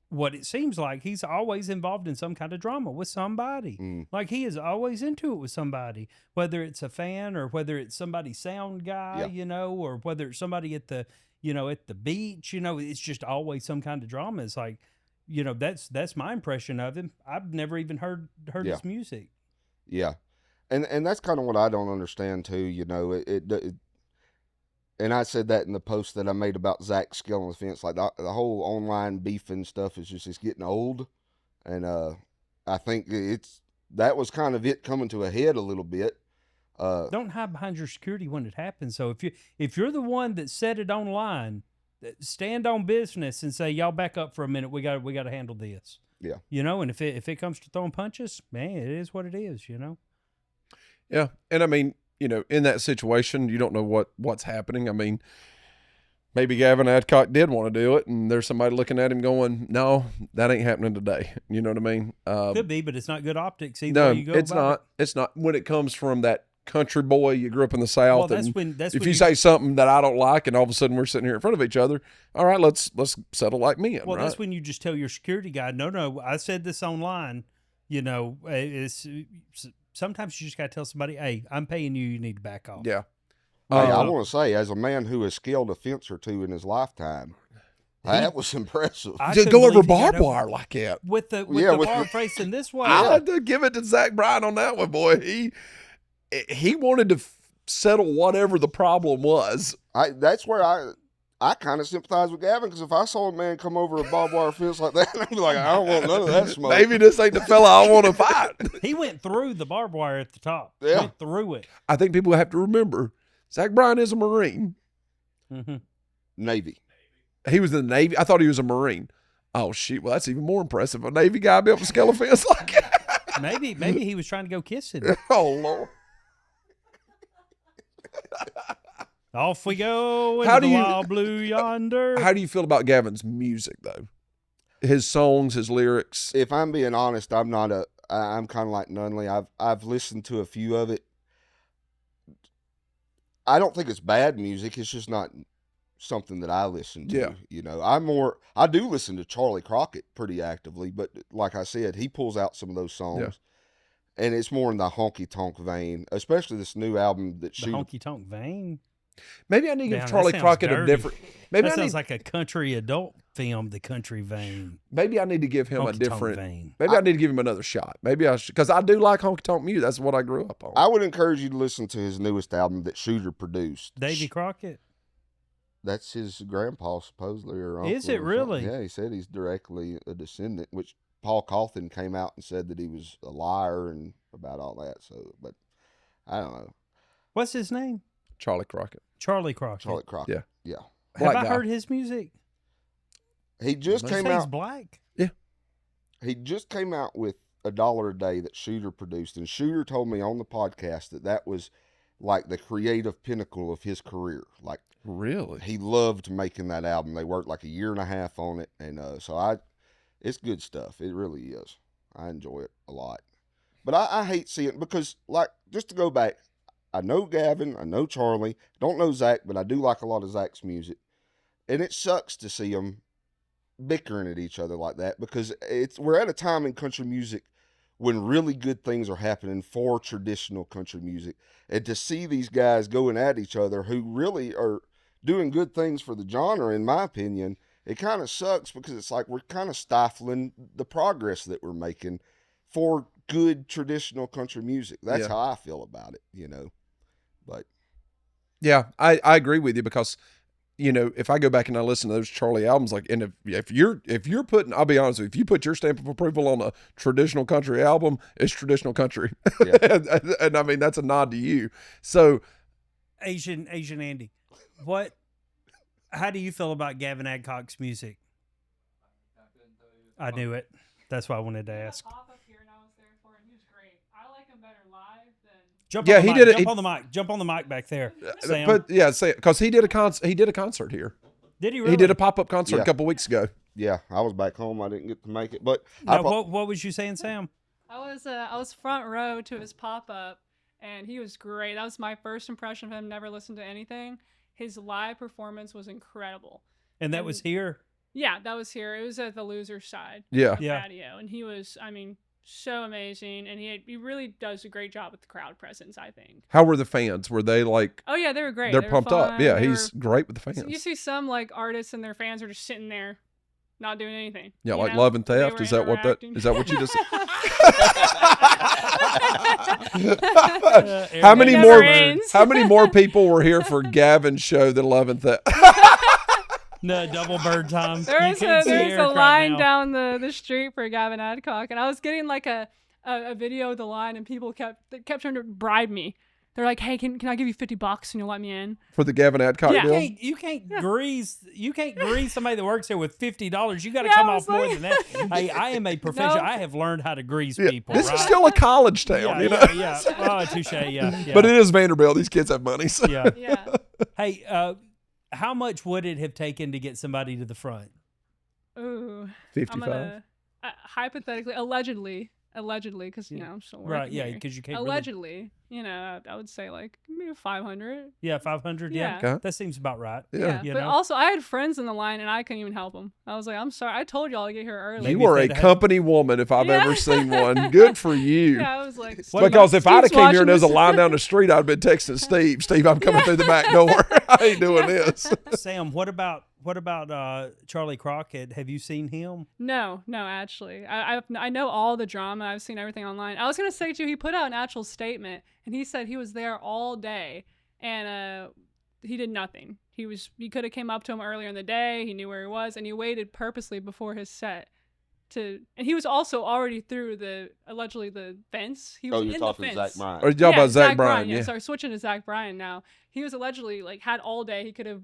what it seems like he's always involved in some kind of drama with somebody. Like he is always into it with somebody, whether it's a fan or whether it's somebody's sound guy, or whether it's somebody at the, at the beach, it's just always some kind of drama. It's like, that's my impression of him. I've never even heard his music. Yeah. And that's kind of what I don't understand too, and I said that in the post that I made about Zach scaling the fence. Like the whole online beefing stuff is it's getting old, and I think that was kind of it coming to a head a little bit. Don't hide behind your security when it happens. So if you're the one that said it online, stand on business and say, y'all back up for a minute. We got to handle this. Yeah. And if it comes to throwing punches, man, it is what it is. Yeah, and I mean, in that situation, you don't know what's happening. I mean, maybe Gavin Adcock did want to do it, and there's somebody looking at him going, no, that ain't happening today. You know what I mean? Could be, but it's not good optics either. No, it's not. It's not. When it comes from that country boy, you grew up in the South, if you say something that I don't like, and all of a sudden we're sitting here in front of each other, all right, let's settle like men. Well, right? That's when you just tell your security guy, no, I said this online. It's sometimes you just got to tell somebody, hey, I'm paying you. You need to back off. Yeah. Hey, I want to say, as a man who has scaled a fence or two in his lifetime, that was impressive. Just go over barbed wire like that. With the bar facing this way. I had to give it to Zach Bryan on that one, boy. He wanted to settle whatever the problem was. That's where I kind of sympathize with Gavin, because if I saw a man come over a barbed wire fence like that, I'd be like, I don't want none of that smoke. Maybe this ain't the fella I want to fight. He went through the barbed wire at the top. Yeah. Went through it. I think people have to remember, Zach Bryan is a Marine. Mm-hmm. Navy. He was in the Navy. I thought he was a Marine. Oh shit! Well, that's even more impressive. A Navy guy be able to scale a fence like that. Maybe he was trying to go kiss it. Oh Lord! Off we go into How do the you- wild blue yonder. How do you feel about Gavin's music though? His songs, his lyrics. If I'm being honest, I'm kind of like Nunley. I've listened to a few of it. I don't think it's bad music. It's just not something that I listen to. Yeah. You know, I do listen to Charlie Crockett pretty actively, but like I said, he pulls out some of those songs. Yeah. And it's more in the honky tonk vein, especially this new album that The Shooter. honky tonk vein. Maybe I need to Damn, give that Charlie sounds Crockett a dirty. different. Maybe That I sounds need. like a country adult film, The Country Vein. Maybe I need to give him a Honky tonk different. vein. Maybe I need to give him another shot. Maybe I should, because I do like honky tonk music. That's what I grew up on. I would encourage you to listen to his newest album that Shooter produced. Davy Crockett. That's his grandpa, supposedly, or uncle. Is it or something. really? Yeah, he said he's directly a descendant, which Paul Cauthen came out and said that he was a liar and about all that. So, but I don't know. What's his name? Charlie Crockett. Charlie Crockett. Charlie Crockett. Yeah. Yeah. Have Black I guy. heard his music? He just Did you came say he's out. black? He just came out with $1 a Day that Shooter produced, and Shooter told me on the podcast that was like the creative pinnacle of his career. Like Really? he loved making that album. They worked like a year and a half on it, and it's good stuff. It really is. I enjoy it a lot. But I hate seeing, because, like, just to go back, I know Gavin, I know Charlie, don't know Zach, but I do like a lot of Zach's music, and it sucks to see them bickering at each other like that, because we're at a time in country music when really good things are happening for traditional country music, and to see these guys going at each other who really are doing good things for the genre, in my opinion, it kind of sucks, because it's like we're kind of stifling the progress that we're making for good traditional country music. That's Yeah. how I feel about it, you know. But Yeah, I agree with you, because you know, if I go back and I listen to those Charlie albums, like, and if you're putting, I'll be honest with you, if you put your stamp of approval on a traditional country album, it's traditional country. Yeah. and I mean, that's a nod to you. So Asian Andy. How do you feel about Gavin Adcock's music? I knew it. That's why I wanted to ask. Pop-up here and I was there for it. He was great. I like him better live than Jump Yeah, on the he mic. did it- Jump he- on the mic. Jump on the mic back there, Sam. but yeah, say, because he did a concert here. Did he really? He did a pop-up concert Yeah. a couple weeks ago. yeah, I was back home. I didn't get to make it, but Now, what was you saying, Sam? I was front row to his pop-up and he was great. That was my first impression of him. Never listened to anything. His live performance was incredible. And that was here. Yeah, that was here. It was at the loser's side Yeah. Yeah. patio, and he was, I mean, so amazing, and he really does a great job with the crowd presence, I think. How were the fans? Were they like, Oh yeah, they were great. they're They were pumped up? fun. Yeah, They he's great with the were- fans. You see some like artists and their fans are just sitting there, not doing anything. Yeah, you like know? Love and They Theft. were Is that what that? interacting. Is that what you just? How How many never more? ends. How many more people were here for Gavin's show than Love and Theft? No, double bird time. There's You can't see a Eric right line now. down the street for Gavin Adcock, and I was getting like a video of the line, and people kept trying to bribe me. They're like, "Hey, can I give you $50 and you'll let me in?" For the Gavin Adcock Yeah. deal? You can't grease somebody that works here with $50. You got to Yeah, come I off was more like- than that. Hey, I am a professional. No. I have learned how to grease Yeah, people. this right? is still a college town, yeah, you know. yeah. Oh, touche. Yeah. But it is Vanderbilt. These kids have money. So. yeah. Yeah. Hey, how much would it have taken to get somebody to the front? Ooh. 55. I'm gonna hypothetically, allegedly, because you know I'm still working Right. Yeah. here. Because you can't. Really, Allegedly, you know, I would say like maybe 500. yeah, 500. Yeah. Yeah. Okay. That seems about right. Yeah. You but know? also I had friends in the line and I couldn't even help them. I was like, I'm sorry, I told y'all to get here early. Maybe You are if a they'd had- company woman if I've Yeah. ever seen one. Good for you. Yeah, I was like, What Because if I'd have Steve's came here and watching there's a this. line down the street, I'd have been texting Steve. Steve, I'm coming through the back door. I ain't doing this. Sam, what about Charlie Crockett? Have you seen him? No, actually, I know all the drama. I've seen everything online. I was gonna say too, he put out an actual statement, and he said he was there all day, and he did nothing. He could have came up to him earlier in the day. He knew where he was, and he waited purposely before his set and he was also already through allegedly the fence. He was you're in talking the to fence. Zach Bryan. Or you talking about Zach Bryan? Yeah, Yeah. sorry, switching to Zach Bryan now. He was allegedly like had all day. He could have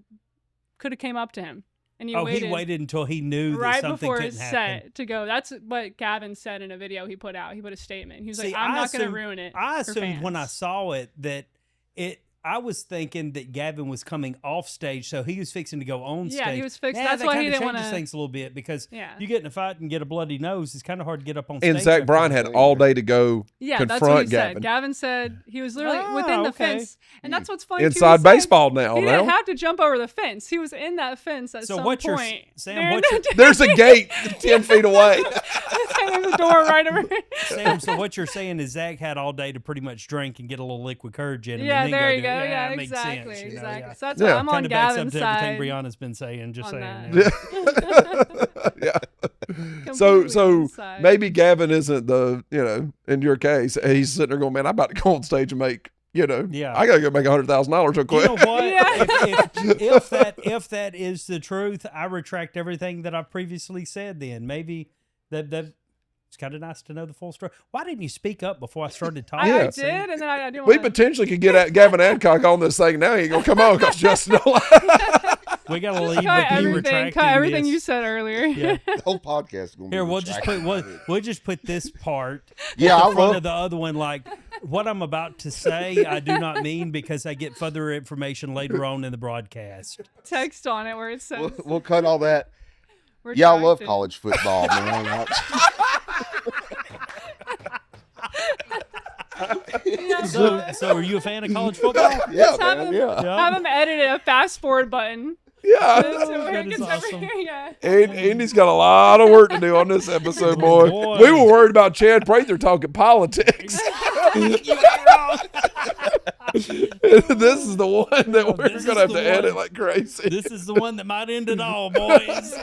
could have came up to him. And he waited until he knew that right something before couldn't his happen. set to go. That's what Gavin said in a video he put out. He put a statement. He was See, like, I'm I not going to assumed- ruin it. I for assumed when I fans." saw it that I was thinking that Gavin was coming off stage, so he was fixing to go on stage. Yeah, he was fixing. Yeah, That's that why he kinda didn't want changes to. things a little bit because Yeah. you get in a fight and get a bloody nose. It's kind of hard to get up on stage. And Zach after Bryan that. had all day to go Yeah, that's what confront he Gavin. said. Gavin said he was literally within the okay. fence, and that's what's funny. too, he Inside said baseball now. He didn't Now have to jump over the fence. He was in that fence at So some what you're point. Sam? during What the you're, there's a gate 10 feet away. There's a door right over here. Sam? So what you're saying is Zach had all day to pretty much drink and get a little liquid courage in him. Yeah, and then there go you do it. go. Yeah, it makes exactly, sense, exactly. Yeah. So that's Yeah. why I'm on Kind of backs up Gavin's to side. everything Brianna's been saying. Just on saying. that. Yeah. Yeah. Completely So on so his side. maybe Gavin isn't the, in your case, he's sitting there going, man, I'm about to go on stage and make, Yeah. I got to go make $100,000 real You quick. know what? Yeah. If that is the truth, I retract everything that I've previously said. Then maybe that it's kind of nice to know the full story. Why didn't you speak up before I started talking? I Yeah. did, and then I didn't We want to. potentially could get at Gavin Adcock on this thing now. He ain't going to come on because Justin don't We gotta leave Cut with you everything. retracting Cut everything this. you said earlier. Yeah. The whole podcast is going to be Here, we'll just put this part Yeah, in I front love of the other one. Like what I'm about to say, I do not mean because I get further information later on in the broadcast. Text on it where it says. We'll cut all that. Yeah, I love retracted. college football, man. So are you a fan of college football? Yeah, have man. him- Yeah. Have him edit a fast forward button. Yeah. So when that it is gets over awesome. here, yeah. Andy's got a lot of work to do on this episode, boy. Boy. We were worried about Chad Prather talking politics. You ain't wrong. This is the one that we're This going is to have the to edit one. like crazy. This is the one that might end it all, boys.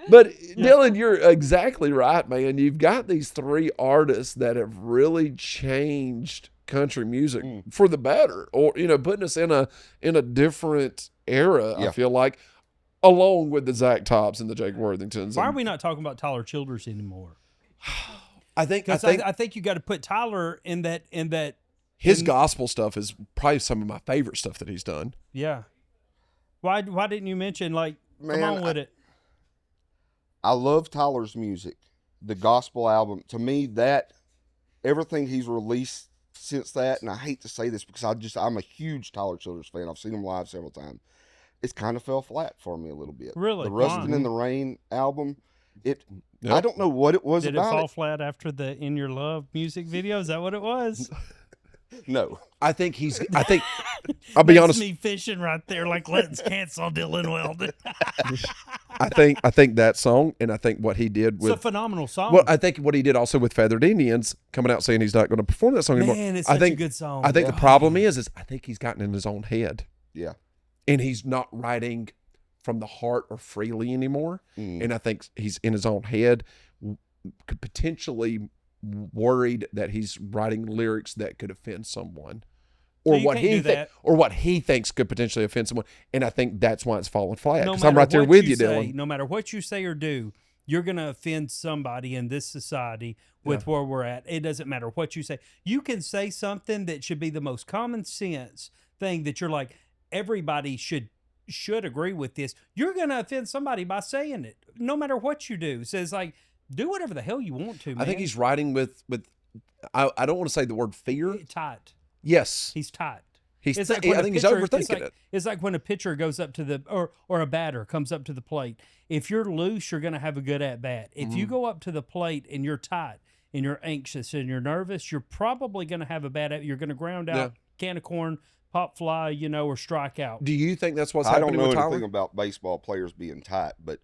But Dillon, you're exactly right, man. You've got these three artists that have really changed country music for the better, or putting us in a different era. I Yeah. feel like, along with the Zach Tops and the Jake Worthingtons. Why are and we not talking about Tyler Childers anymore? I think I think you got to put Tyler in that. his gospel stuff is probably some of my favorite stuff that he's done. Yeah. Why didn't you mention come Man, on with it? I love Tyler's music. The gospel album, to me, that everything he's released since that, and I hate to say this because I'm a huge Tyler Childers fan. I've seen him live several times. It's kind of fell flat for me a little bit. Really? The Rustin' Why? in the Rain album, Yep. I don't know what it was Did it about fall flat after the In Your Love music video? Is that what it was? No. I think I'll be That's honest. me fishing right there, like let's cancel Dillon Weldon. I think that song, and I think what he did It's a with phenomenal song. well, I think what he did also with Feathered Indians, coming out saying he's not going to perform that song anymore. Man, it's I such think a good song. I think the problem is I think he's gotten in his own head, Yeah. and he's not writing from the heart or freely anymore. And I think he's in his own head, could potentially worried that he's writing lyrics that could offend someone, or you what can't do that. or what he thinks could potentially offend someone. And I think that's why it's falling flat. no Because matter I'm right there what with you you, say, Dillon. no matter what you say or do, you're going to offend somebody in this society with where we're at. It doesn't matter what you say. You can say something that should be the most common sense thing that you're like, everybody should agree with this. You're going to offend somebody by saying it, no matter what you do. So it's like, do whatever the hell you want to, man. I think he's writing with I don't want to say the word fear. tight. Yes, He's tight. he's. It's like I when a think he's pitcher- overthinking it. It's like when a pitcher goes up to the or a batter comes up to the plate. If you're loose, you're going to have a good at bat. If Mm-hmm. you go up to the plate and you're tight and you're anxious and you're nervous, you're probably going to have a bad at. You're going to ground out, can of corn, pop fly, or strike out. Do you think that's what's I don't happening know with anything Tyler? about baseball players being tight, but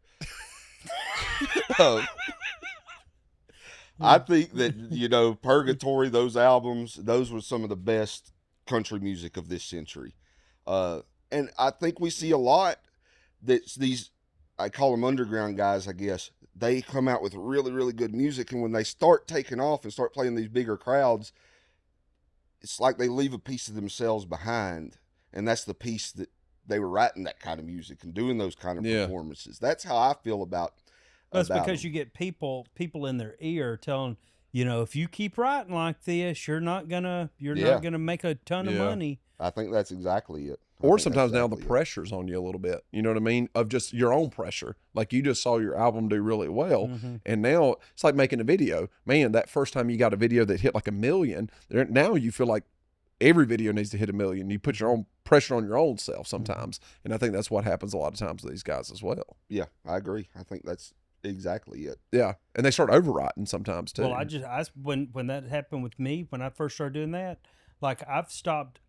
I think that, Purgatory, those albums, those were some of the best country music of this century. And I think we see a lot that's these, I call them underground guys, I guess. They come out with really, really good music. And when they start taking off and start playing these bigger crowds, it's like they leave a piece of themselves behind. And that's the piece that they were writing that kind of music and doing those kind of performances. That's how I feel about That's about because them. you get people in their ear telling, if you keep writing like this, you're not gonna make a ton of Yeah. money. I think that's exactly it. Or think sometimes that's now the exactly it. pressure's on you a little bit. You know what I mean? Of just your own pressure. Like you just saw your album do really well. Mm-hmm. And now it's like making a video. Man, that first time you got a video that hit like 1 million, now you feel like every video needs to hit 1 million. You put your own pressure on your own self sometimes. And I think that's what happens a lot of times with these guys as well. Yeah, I agree. I think that's exactly it. Yeah. And they start overwriting sometimes too. Well, when that happened with me, when I first started doing that, like I've stopped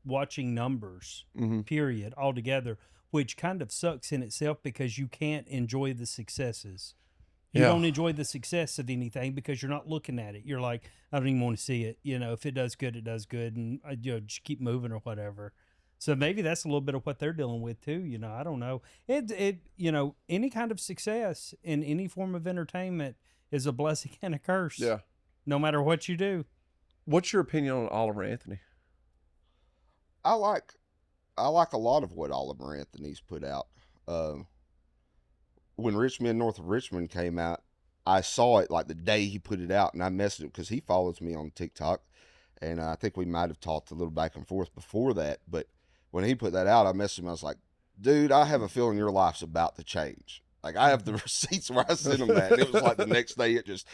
watching numbers, period, altogether, which kind of sucks in itself because you can't enjoy the successes. You Yeah. don't enjoy the success of anything because you're not looking at it. You're like, I don't even want to see it. You know, if it does good, it does good, and just keep moving or whatever. So maybe that's a little bit of what they're dealing with too. You know, I don't know. Any kind of success in any form of entertainment is a blessing and a curse. Yeah. No matter what you do. What's your opinion on Oliver Anthony? I like a lot of what Oliver Anthony's put out. When Richmond, North of Richmond came out, I saw it like the day he put it out, and I messaged him because he follows me on TikTok, and I think we might have talked a little back and forth before that. But when he put that out, I messaged him. I was like, dude, I have a feeling your life's about to change. Like, I have the receipts where I sent him that, and it was like the next day it just,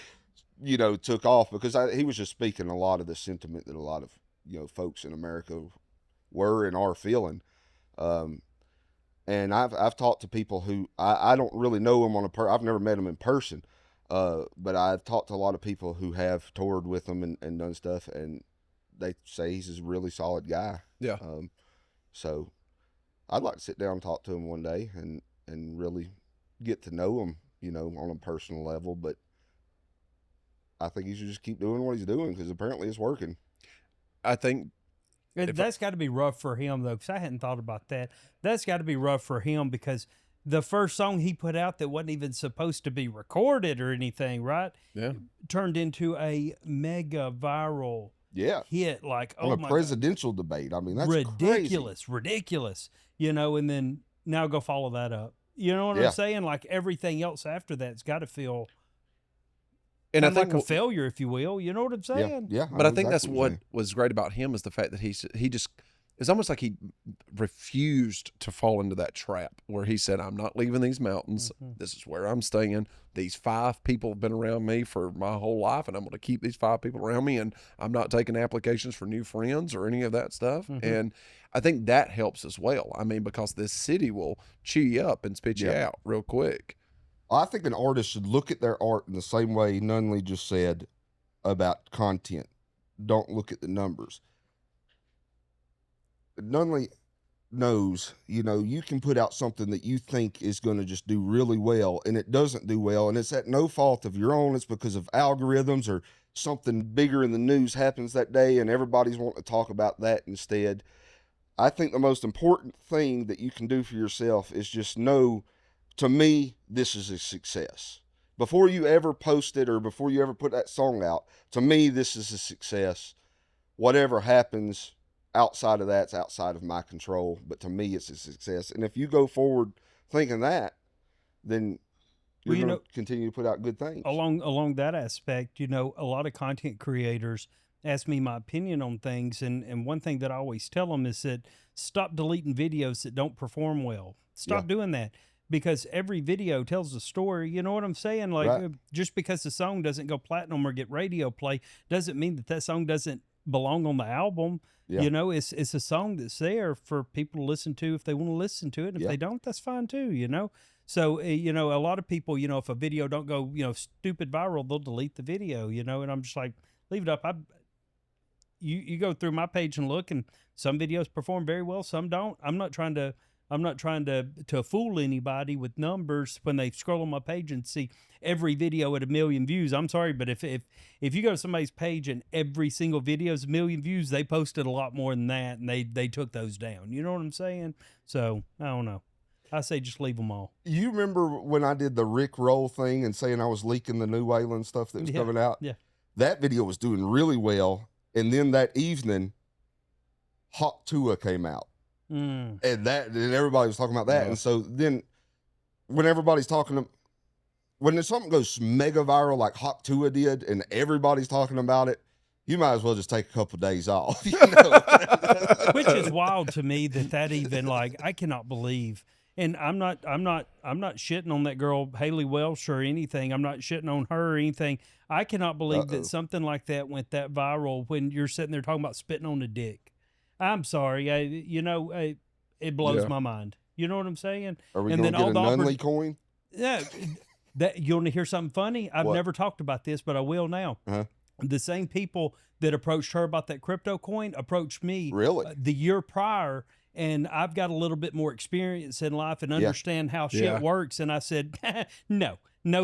took off because he was just speaking a lot of the sentiment that a lot of, folks in America were and are feeling. And I've talked to people who I don't really know him I've never met him in person, but I've talked to a lot of people who have toured with him and done stuff, and they say he's a really solid guy. Yeah. So I'd like to sit down and talk to him one day and really get to know him, on a personal level. But I think he should just keep doing what he's doing because apparently it's working. I think That's got to be rough for him, though, because I hadn't thought about that. That's got to be rough for him because the first song he put out that wasn't even supposed to be recorded or anything, right? Yeah. Turned into a mega viral hit. Like, on a presidential debate. I mean, that's ridiculous. crazy. And then now go follow that up. You know what I'm saying? Like everything else after that's got to feel and I kind of think like a failure, if you will. You know what I'm saying? Yeah. But I think know that's exactly what was great about him is the fact that he just it's almost like he refused to fall into that trap where he said, I'm not leaving these mountains. This is where I'm staying. These 5 people have been around me for my whole life, and I'm going to keep these 5 people around me, and I'm not taking applications for new friends or any of that stuff. And I think that helps as well. I mean, because this city will chew you up and spit you out real quick. I think an artist should look at their art in the same way Nunley just said about content. Don't look at the numbers. Nunley knows, you can put out something that you think is going to just do really well, and it doesn't do well, and it's at no fault of your own. It's because of algorithms or something bigger in the news happens that day, and everybody's wanting to talk about that instead. I think the most important thing that you can do for yourself is just know, to me, this is a success. Before you ever post it or before you ever put that song out, to me, this is a success. Whatever happens outside of that's outside of my control, but to me, it's a success. And if you go forward thinking that, then you're going to continue to put out good things. Along that aspect, a lot of content creators ask me my opinion on things, and one thing that I always tell them is that stop deleting videos that don't perform well. Stop doing that. Because every video tells a story, you know what I'm saying? Like, just because the song doesn't go platinum or get radio play doesn't mean that song doesn't belong on the album. Yeah. It's a song that's there for people to listen to if they want to listen to it. If they don't, that's fine too, So, a lot of people, if a video don't go, stupid viral, they'll delete the video, and I'm just like, leave it up. You go through my page and look, and some videos perform very well, some don't. I'm not trying to fool anybody with numbers when they scroll on my page and see every video at 1 million views. I'm sorry, but if you go to somebody's page and every single video is 1 million views, they posted a lot more than that, and they took those down. You know what I'm saying? So I don't know. I say just leave them all. You remember when I did the Rick Roll thing and saying I was leaking the new Waylon stuff that was coming out? Yeah. That video was doing really well, and then that evening, Hot Tua came out. And everybody was talking about that. And so then when everybody's talking, when something goes mega viral like Hawk Tua did and everybody's talking about it, You might as well just take a couple of days off. Which is wild to me that even like I cannot believe. And I'm not shitting on that girl Haley Welsh or anything. I'm not shitting on her or anything. I cannot believe that something like that went that viral when you're sitting there talking about spitting on a dick. I'm sorry, it blows my mind. You know what I'm saying? Are we going to get a Nunley coin? Yeah. That you want to hear something funny? I've never talked about this, but I will now. Uh-huh. The same people that approached her about that crypto coin approached me the year prior, and I've got a little bit more experience in life and understand how shit works. And I said, no,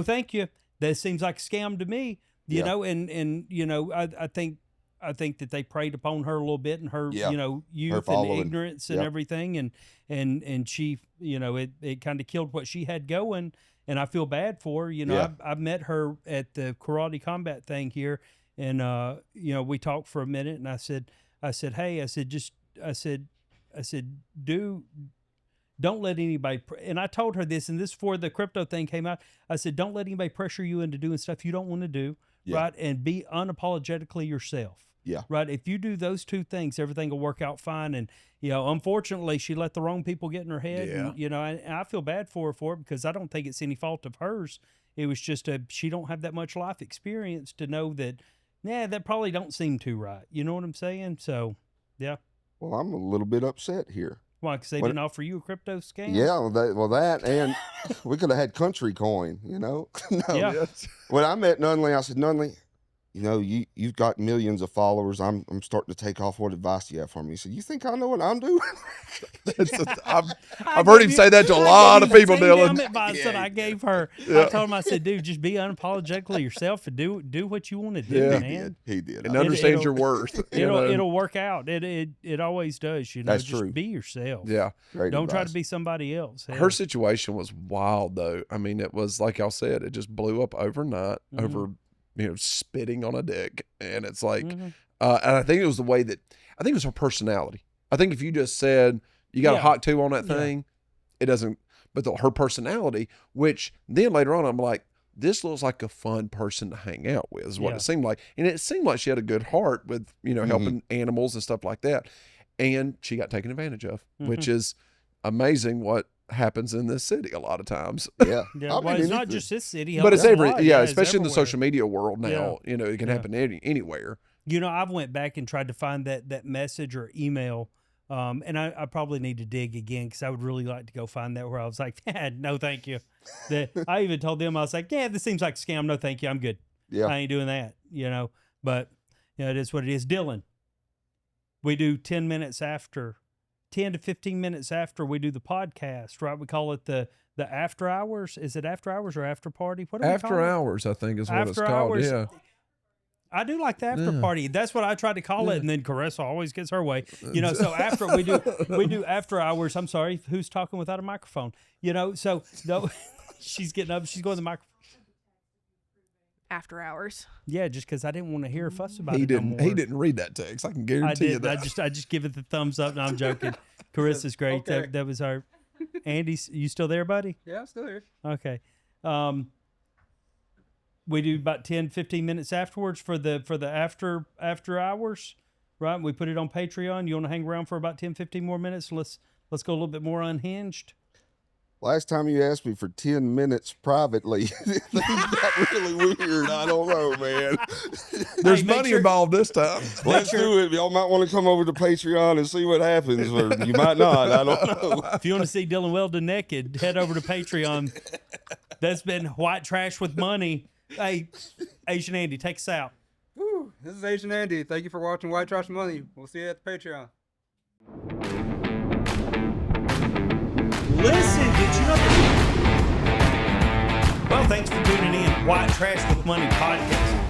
thank you. That seems like a scam to me. You know, and you know, I think that they preyed upon her a little bit and her, you know, youth and ignorance and everything, and she, you know, it kind of killed what she had going. And I feel bad for her. You know, I've met her at the karate combat thing here, and you know, we talked for a minute, and I said, hey, don't let anybody. And I told her this, and this before the crypto thing came out. I said, don't let anybody pressure you into doing stuff you don't want to do, right? And be unapologetically yourself. Yeah. Right. If you do those two things, everything will work out fine. And, you know, unfortunately, she let the wrong people get in her head. Yeah. And, you know, and I feel bad for her it because I don't think it's any fault of hers. It was just she don't have that much life experience to know that, that probably don't seem too right. You know what I'm saying? So, yeah. Well, I'm a little bit upset here. Why? Because they didn't offer you a crypto scam? Yeah, that, and we could have had country coin, you know? When I met Nunley, I said, Nunley, you know, you've got millions of followers. I'm starting to take off. What advice do you have for me? He said, you think I know what I'm doing? I've heard him say that to a lot of people, Dillon. Damn advice that I gave her. I told him, I said, dude, just be unapologetically yourself and do what you want to do, man. He did. And understand your worth. It'll work out. It always does. You know, that's just true. Be yourself. Yeah. Great Don't advice. try to be somebody else. Hell. Her situation was wild, though. I mean, it was like y'all said, it just blew up overnight over, you know, spitting on a dick. And it's like, and I think it was I think it was her personality. I think if you just said you got a hot two on that thing, it doesn't, but her personality, which then later on, I'm like, this looks like a fun person to hang out with is what it seemed like. And it seemed like she had a good heart with, you know, helping animals and stuff like that. And she got taken advantage of, which is amazing what happens in this city a lot of times. Yeah. Well, it's not just this city. But it's especially in the everywhere. social media world now, you know, it can happen anywhere. You know, I've went back and tried to find that message or email, and I probably need to dig again because I would really like to go find that where I was like, no, thank you. I even told them, I was like, this seems like a scam. No, thank you. I'm good. Yeah. I ain't doing that, you know. But, you know, it is what it is. Dillon, we do 10 to 15 minutes after we do the podcast, right? We call it the after hours. Is it after hours or after party? What do we call it? After hours, I think is what after it's called. Hours. Yeah. I do like the after party. That's what I tried to call it, and then Caressa always gets her way. You know, so after we do after hours. I'm sorry, who's talking without a microphone? You know, so no, she's getting up, she's going to the microphone. After hours. Yeah, just because I didn't want to hear her fuss about He it. didn't read that text. I can guarantee you that. I just give it the thumbs up. No, I'm joking. Carissa's great. Okay. That was our. Andy, you still there, buddy? Yeah, I'm still here. Okay. We do about 10, 15 minutes afterwards for the after hours, right? We put it on Patreon. You want to hang around for about 10, 15 more minutes? Let's go a little bit more unhinged. Last time you asked me for 10 minutes privately, things got really weird. I don't know, man. There's money involved this time. Let's do it. Y'all might want to come over to Patreon and see what happens, or you might not. I don't know. If you want to see Dillon Weldon naked, head over to Patreon. That's been White Trash with Money. Hey, Asian Andy, take us out. Woo, this is Asian Andy. Thank you for watching White Trash Money. We'll see you at the Patreon. Listen, did you know that? Well, thanks for tuning in. White Trash with Money podcast.